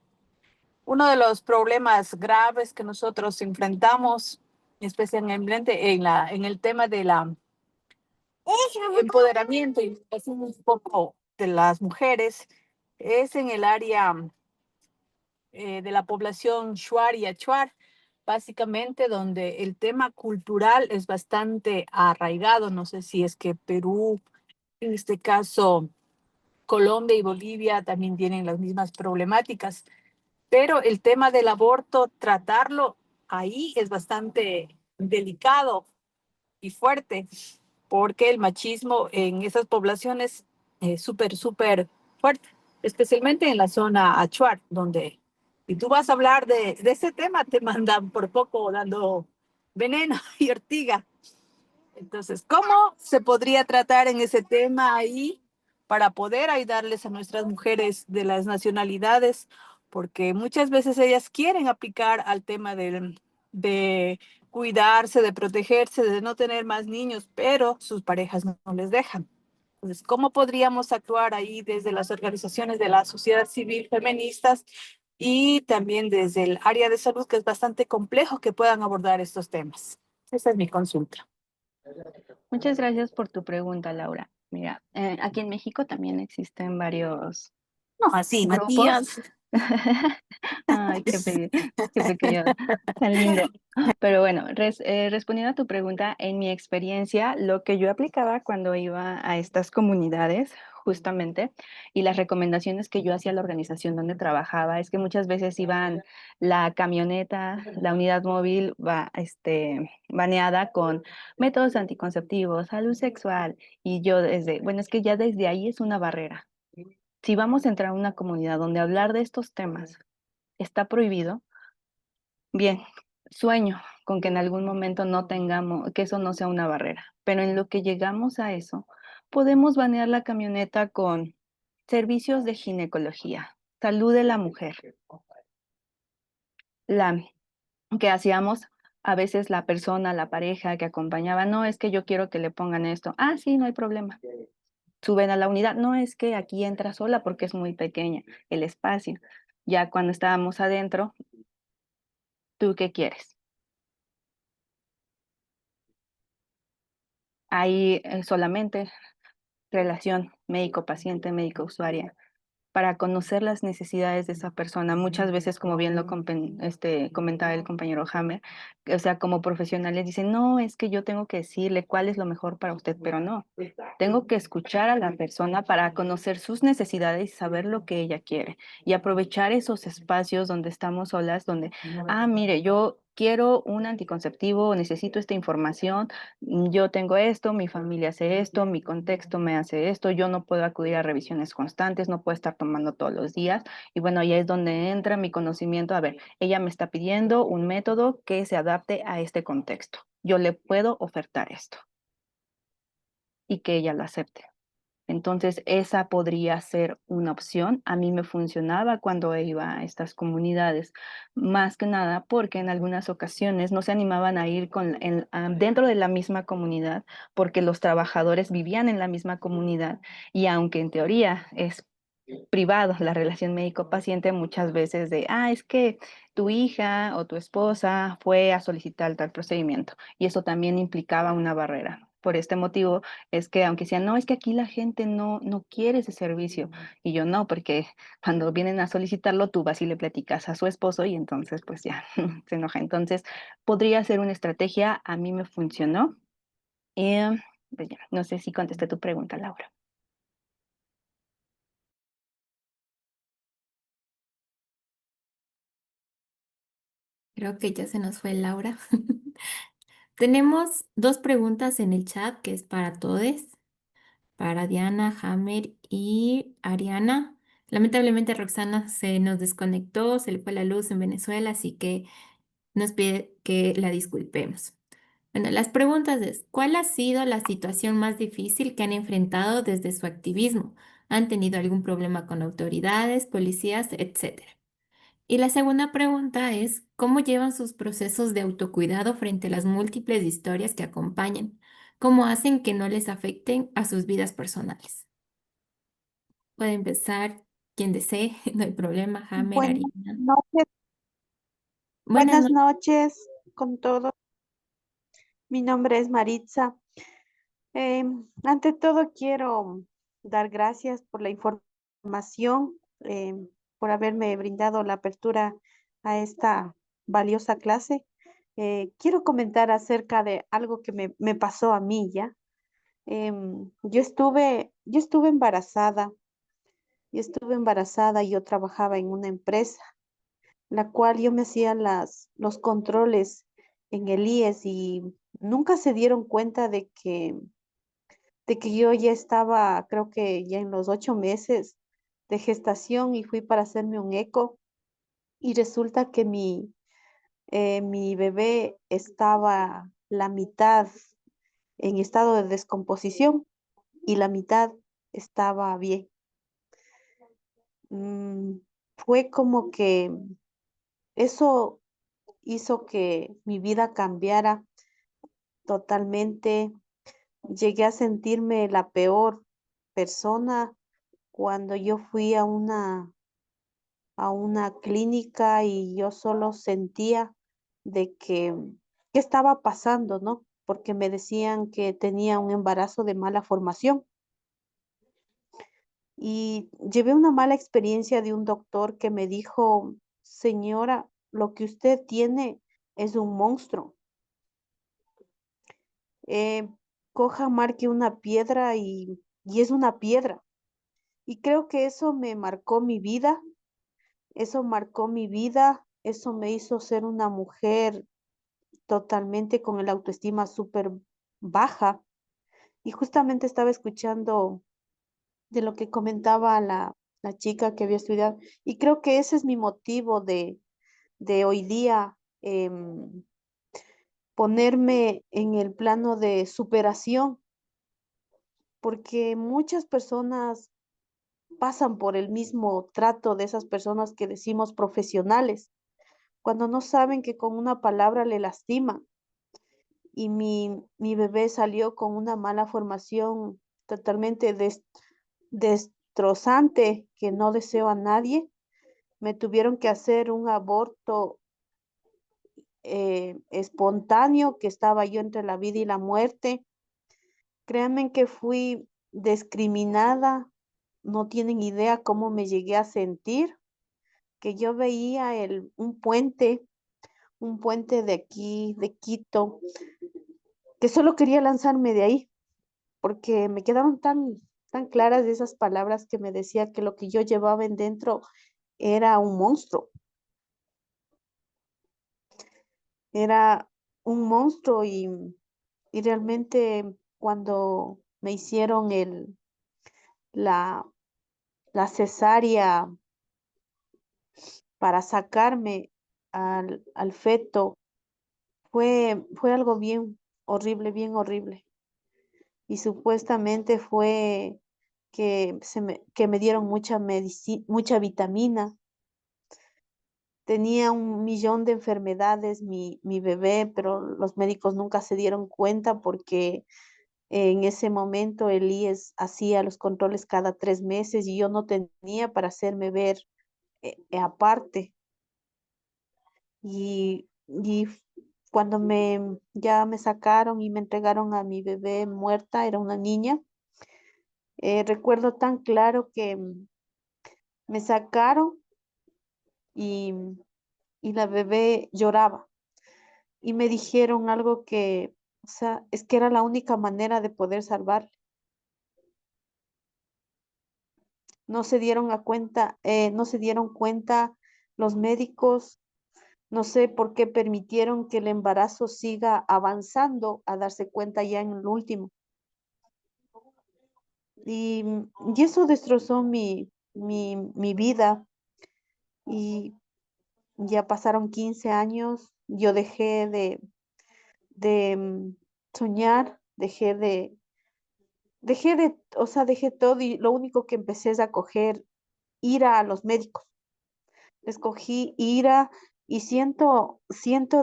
Uno de los problemas graves que nosotros enfrentamos, especialmente en el tema de la empoderamiento y un poco de las mujeres, es en el área de la población Shuar y Achuar, básicamente donde el tema cultural es bastante arraigado. No sé si es que Perú, en este caso Colombia y Bolivia también tienen las mismas problemáticas, pero el tema del aborto, tratarlo ahí es bastante delicado y fuerte, porque el machismo en esas poblaciones es súper, súper fuerte, especialmente en la zona Achuar, donde si tú vas a hablar de ese tema, te mandan por poco dando veneno y ortiga. Entonces, ¿cómo se podría tratar en ese tema ahí para poder ayudarles a nuestras mujeres de las nacionalidades? Porque muchas veces ellas quieren aplicar al tema de cuidarse, de protegerse, de no tener más niños, pero sus parejas no les dejan. Entonces, ¿cómo podríamos actuar ahí desde las organizaciones de la sociedad civil feministas y también desde el área de salud, que es bastante complejo que puedan abordar estos temas? Esa es mi consulta. Muchas gracias por tu pregunta, Laura. Mira, aquí en México también existen varios No, así, grupos. Matías. Ay, qué pequeño, tan lindo. Pero bueno, respondiendo a tu pregunta, en mi experiencia, lo que yo aplicaba cuando iba a estas comunidades, justamente, y las recomendaciones que yo hacía a la organización donde trabajaba, es que muchas veces iban la camioneta, la unidad móvil, baneada con métodos anticonceptivos, salud sexual, y yo bueno, es que ya desde ahí es una barrera. Si vamos a entrar a una comunidad donde hablar de estos temas está prohibido, bien, sueño con que en algún momento no tengamos, que eso no sea una barrera, pero en lo que llegamos a eso, podemos banear la camioneta con servicios de ginecología, salud de la mujer, la que hacíamos a veces la persona, la pareja que acompañaba, no es que yo quiero que le pongan esto, ah, sí, no hay problema. Suben a la unidad, no es que aquí entra sola porque es muy pequeña el espacio. Ya cuando estábamos adentro, ¿tú qué quieres? Hay solamente relación médico-paciente, médico-usuaria, para conocer las necesidades de esa persona. Muchas veces, como bien lo comentaba el compañero Hammer, o sea, como profesionales dicen, no, es que yo tengo que decirle cuál es lo mejor para usted, pero no. Tengo que escuchar a la persona para conocer sus necesidades y saber lo que ella quiere y aprovechar esos espacios donde estamos solas, donde, mire, yo quiero un anticonceptivo, necesito esta información, yo tengo esto, mi familia hace esto, mi contexto me hace esto, yo no puedo acudir a revisiones constantes, no puedo estar tomando todos los días. Y bueno, ahí es donde entra mi conocimiento. A ver, ella me está pidiendo un método que se adapte a este contexto. Yo le puedo ofertar esto y que ella lo acepte. Entonces, esa podría ser una opción. A mí me funcionaba cuando iba a estas comunidades, más que nada porque en algunas ocasiones no se animaban a ir dentro de la misma comunidad, porque los trabajadores vivían en la misma comunidad y aunque en teoría es privado la relación médico-paciente, muchas veces es que tu hija o tu esposa fue a solicitar tal procedimiento y eso también implicaba una barrera. Por este motivo es que aunque decían, no, es que aquí la gente no quiere ese servicio y yo no, porque cuando vienen a solicitarlo tú vas y le platicas a su esposo y entonces pues ya se enoja. Entonces podría ser una estrategia, a mí me funcionó. Pues ya, no sé si contesté tu pregunta, Laura. Creo que ya se nos fue Laura. Tenemos dos preguntas en el chat que es para todos, para Diana, Hammer y Ariana. Lamentablemente Roxana se nos desconectó, se le fue la luz en Venezuela, así que nos pide que la disculpemos. Bueno, las preguntas es, ¿cuál ha sido la situación más difícil que han enfrentado desde su activismo? ¿Han tenido algún problema con autoridades, policías, etcétera? Y la segunda pregunta es, ¿cómo llevan sus procesos de autocuidado frente a las múltiples historias que acompañan? ¿Cómo hacen que no les afecten a sus vidas personales? Puede empezar quien desee, no hay problema, Hammer, Buenas Ariana. noches, Buenas buenas noches. noches con todos. Mi nombre es Maritza. Ante todo, quiero dar gracias por la información, por haberme brindado la apertura a esta valiosa clase. Quiero comentar acerca de algo que me pasó a mí ya. Yo estuve embarazada. Yo estuve embarazada y yo trabajaba en una empresa, la cual yo me hacía los controles en el IES y nunca se dieron cuenta de que yo ya estaba, creo que ya en los 8 meses de gestación y fui para hacerme un eco y resulta que mi bebé estaba la mitad en estado de descomposición y la mitad estaba bien. Mm, Fue como que eso hizo que mi vida cambiara totalmente. Llegué a sentirme la peor persona cuando yo fui a una clínica y yo solo sentía de que, ¿qué estaba pasando, no? Porque me decían que tenía un embarazo de mala formación. Y llevé una mala experiencia de un doctor que me dijo, señora, lo que usted tiene es un monstruo. eh, Coja, marque una piedra y es una piedra. Y creo que eso me marcó mi vida, eso marcó mi vida, eso me hizo ser una mujer totalmente con el autoestima súper baja. Y justamente estaba escuchando de lo que comentaba la chica que había estudiado. Y creo que ese es mi motivo de hoy día ponerme en el plano de superación, porque muchas personas pasan por el mismo trato de esas personas que decimos profesionales, cuando no saben que con una palabra le lastiman. Y mi bebé salió con una mala formación totalmente destrozante que no deseo a nadie. Me tuvieron que hacer un aborto espontáneo, que estaba yo entre la vida y la muerte. Créanme que fui discriminada, no tienen idea cómo me llegué a sentir, que yo veía un puente de aquí, de Quito, que solo quería lanzarme de ahí, porque me quedaron tan claras de esas palabras que me decía que lo que yo llevaba en dentro era un monstruo, era un monstruo y realmente cuando me hicieron la, la cesárea para sacarme al feto, fue algo bien horrible, bien horrible. Y supuestamente fue que me dieron mucha vitamina. Tenía 1 millón de enfermedades mi bebé, pero los médicos nunca se dieron cuenta porque en ese momento el IES hacía los controles cada 3 meses y yo no tenía para hacerme ver aparte. Y cuando ya me sacaron y me entregaron a mi bebé muerta, era una niña, recuerdo tan claro que me sacaron y, y la bebé lloraba y me dijeron algo que, o sea, es que era la única manera de poder salvarle. No se dieron cuenta los médicos, no sé por qué permitieron que el embarazo siga avanzando a darse cuenta ya en el último. Y eso destrozó mi vida y ya pasaron 15 años, yo dejé de soñar, o sea, dejé todo y lo único que empecé es a coger ira a los médicos. Escogí ira y siento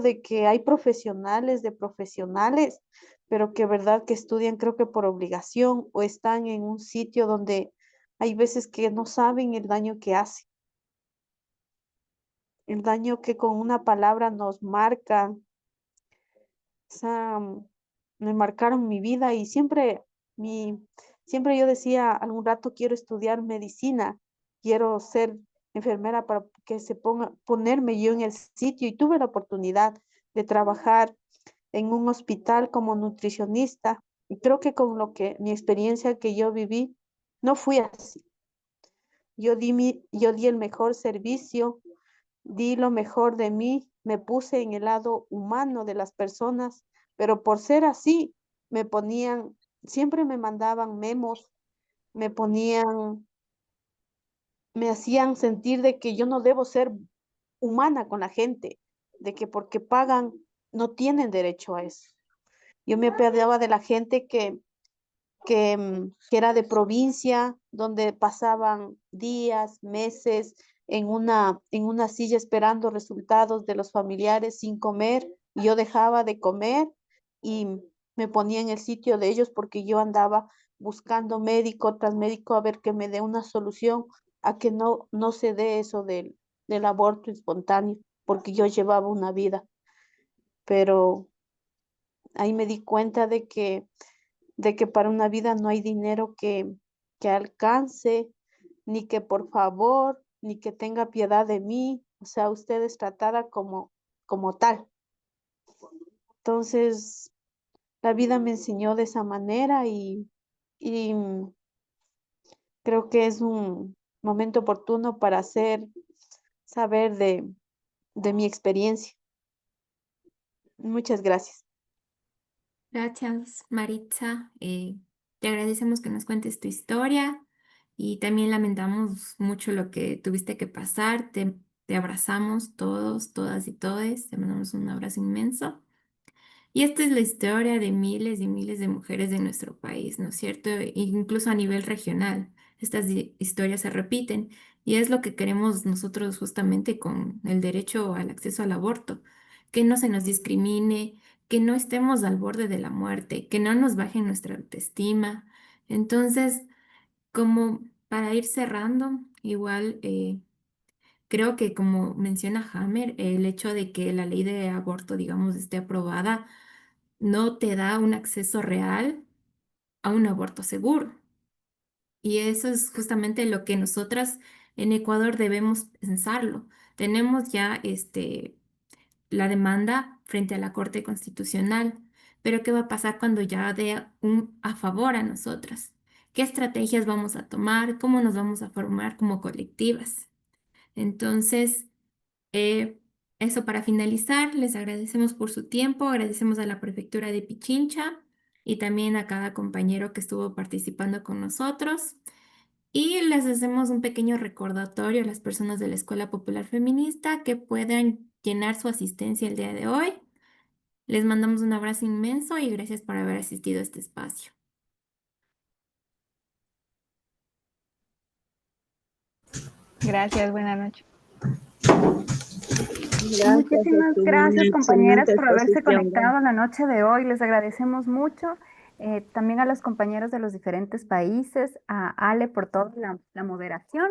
de que hay profesionales de profesionales, pero que verdad que estudian creo que por obligación o están en un sitio donde hay veces que no saben el daño que hace, el daño que con una palabra nos marcan. O sea, me marcaron mi vida y mi, siempre yo decía, algún rato quiero estudiar medicina, quiero ser enfermera para que ponerme yo en el sitio y tuve la oportunidad de trabajar en un hospital como nutricionista y creo que con mi experiencia que yo viví, no fui así. Yo di el mejor servicio, di lo mejor de mí, me puse en el lado humano de las personas, pero por ser así, siempre me mandaban memos, me ponían, me hacían sentir de que yo no debo ser humana con la gente, de que porque pagan no tienen derecho a eso. Yo me apiadaba de la gente que era de provincia, donde pasaban días, meses en una silla esperando resultados de los familiares sin comer. Y yo dejaba de comer y me ponía en el sitio de ellos porque yo andaba buscando médico tras médico a ver que me dé una solución a que no se dé eso del aborto espontáneo, porque yo llevaba una vida. Pero ahí me di cuenta de que para una vida no hay dinero que alcance, ni que por favor, ni que tenga piedad de mí, o sea, usted es tratada como tal. Entonces, la vida me enseñó de esa manera y creo que es un momento oportuno para saber de mi experiencia. Muchas gracias. Gracias, Maritza. Te agradecemos que nos cuentes tu historia y también lamentamos mucho lo que tuviste que pasar. Te abrazamos todos, todas y todes. Te mandamos un abrazo inmenso. Y esta es la historia de miles y miles de mujeres de nuestro país, ¿no es cierto? Incluso a nivel regional, estas historias se repiten y es lo que queremos nosotros justamente con el derecho al acceso al aborto, que no se nos discrimine, que no estemos al borde de la muerte, que no nos baje nuestra autoestima. Entonces, como para ir cerrando, igual creo que como menciona Hammer, el hecho de que la ley de aborto, digamos, esté aprobada, no te da un acceso real a un aborto seguro. Y eso es justamente lo que nosotras en Ecuador debemos pensarlo. Tenemos ya la demanda frente a la Corte Constitucional, pero ¿qué va a pasar cuando ya dé un a favor a nosotras? ¿Qué estrategias vamos a tomar? ¿Cómo nos vamos a formar como colectivas? Entonces, eh, eso para finalizar, les agradecemos por su tiempo, agradecemos a la Prefectura de Pichincha y también a cada compañero que estuvo participando con nosotros. Y les hacemos un pequeño recordatorio a las personas de la Escuela Popular Feminista que puedan llenar su asistencia el día de hoy. Les mandamos un abrazo inmenso y gracias por haber asistido a este espacio. Gracias, buenas noches. Muchísimas gracias, compañeras, por haberse exposición. conectado la noche de hoy. Les agradecemos mucho. También a los compañeros de los diferentes países, a Ale por toda la moderación,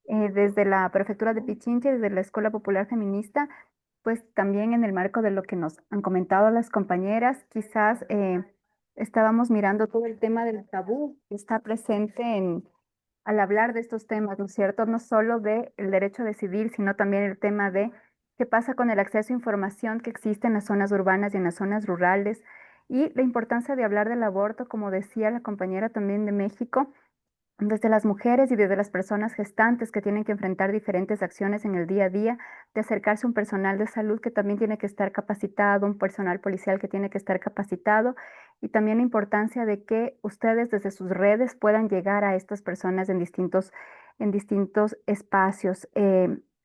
desde la Prefectura de Pichincha y desde la Escuela Popular Feminista, pues también en el marco de lo que nos han comentado las compañeras, quizás estábamos mirando todo el tema del tabú que está presente al hablar de estos temas, ¿no es cierto? No solo del derecho a decidir, sino también el tema de qué pasa con el acceso a información que existe en las zonas urbanas y en las zonas rurales, y la importancia de hablar del aborto, como decía la compañera también de México, desde las mujeres y desde las personas gestantes que tienen que enfrentar diferentes acciones en el día a día, de acercarse a un personal de salud que también tiene que estar capacitado, un personal policial que tiene que estar capacitado, y también la importancia de que ustedes desde sus redes puedan llegar a estas personas en distintos espacios.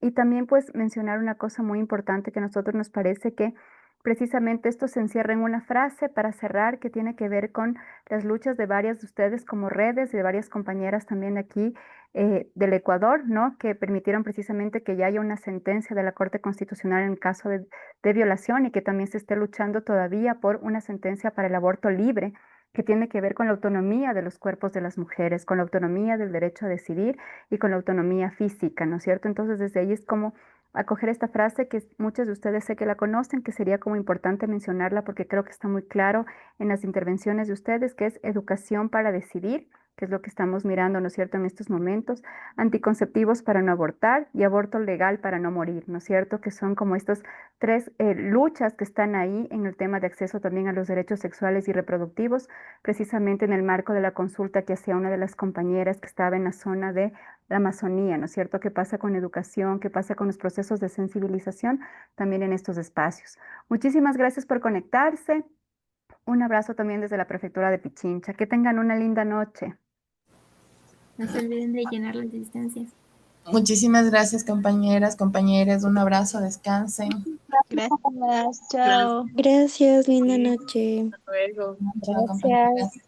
Y también pues mencionar una cosa muy importante que a nosotros nos parece que precisamente esto se encierra en una frase para cerrar que tiene que ver con las luchas de varias de ustedes como redes y de varias compañeras también de aquí del Ecuador, ¿no? Que permitieron precisamente que ya haya una sentencia de la Corte Constitucional en caso de violación, y que también se esté luchando todavía por una sentencia para el aborto libre, que tiene que ver con la autonomía de los cuerpos de las mujeres, con la autonomía del derecho a decidir y con la autonomía física, ¿no es cierto? Entonces, desde ahí es como acoger esta frase que muchos de ustedes sé que la conocen, que sería como importante mencionarla porque creo que está muy claro en las intervenciones de ustedes, que es educación para decidir, que es lo que estamos mirando, ¿no es cierto?, en estos momentos, anticonceptivos para no abortar y aborto legal para no morir, ¿no es cierto?, que son como estas tres luchas que están ahí en el tema de acceso también a los derechos sexuales y reproductivos, precisamente en el marco de la consulta que hacía una de las compañeras que estaba en la zona de la Amazonía, ¿no es cierto?, qué pasa con educación, qué pasa con los procesos de sensibilización también en estos espacios. Muchísimas gracias por conectarse. Un abrazo también desde la Prefectura de Pichincha. Que tengan una linda noche. No se olviden de llenar las distancias. Muchísimas gracias, compañeras, compañeros. Un abrazo, descansen. Gracias, chao. Gracias, linda noche. Hasta luego. Chao, compañeras. Gracias.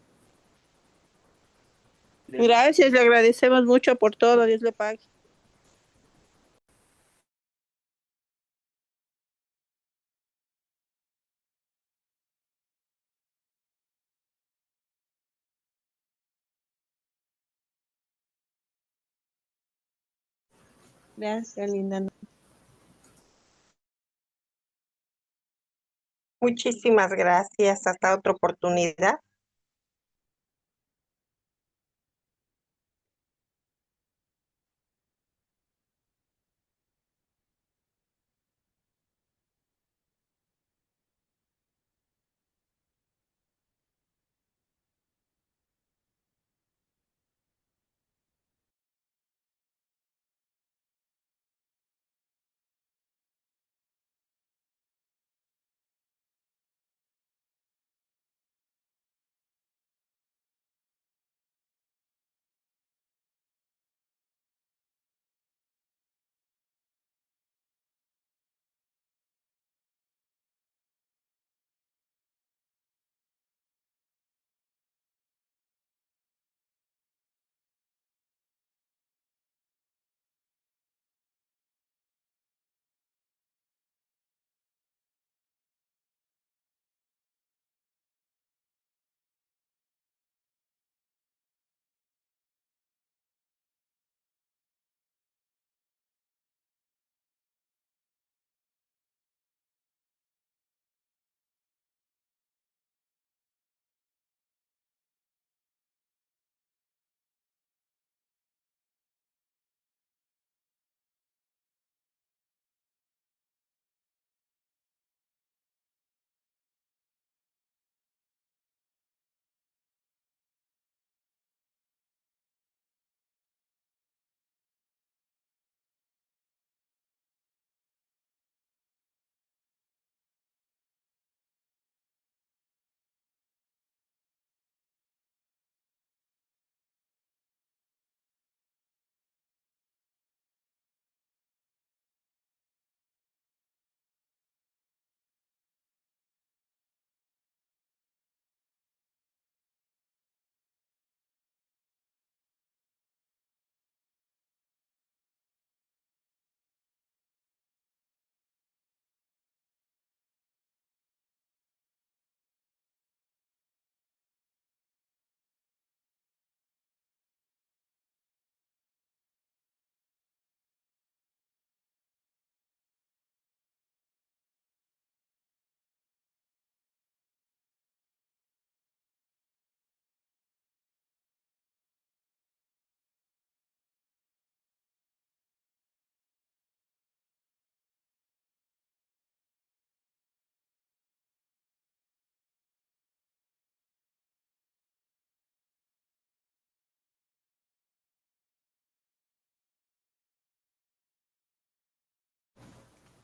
Gracias, le agradecemos mucho por todo. Dios le pague. Gracias, linda noche. Muchísimas gracias. Hasta otra oportunidad.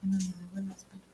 en un muy buen aspecto.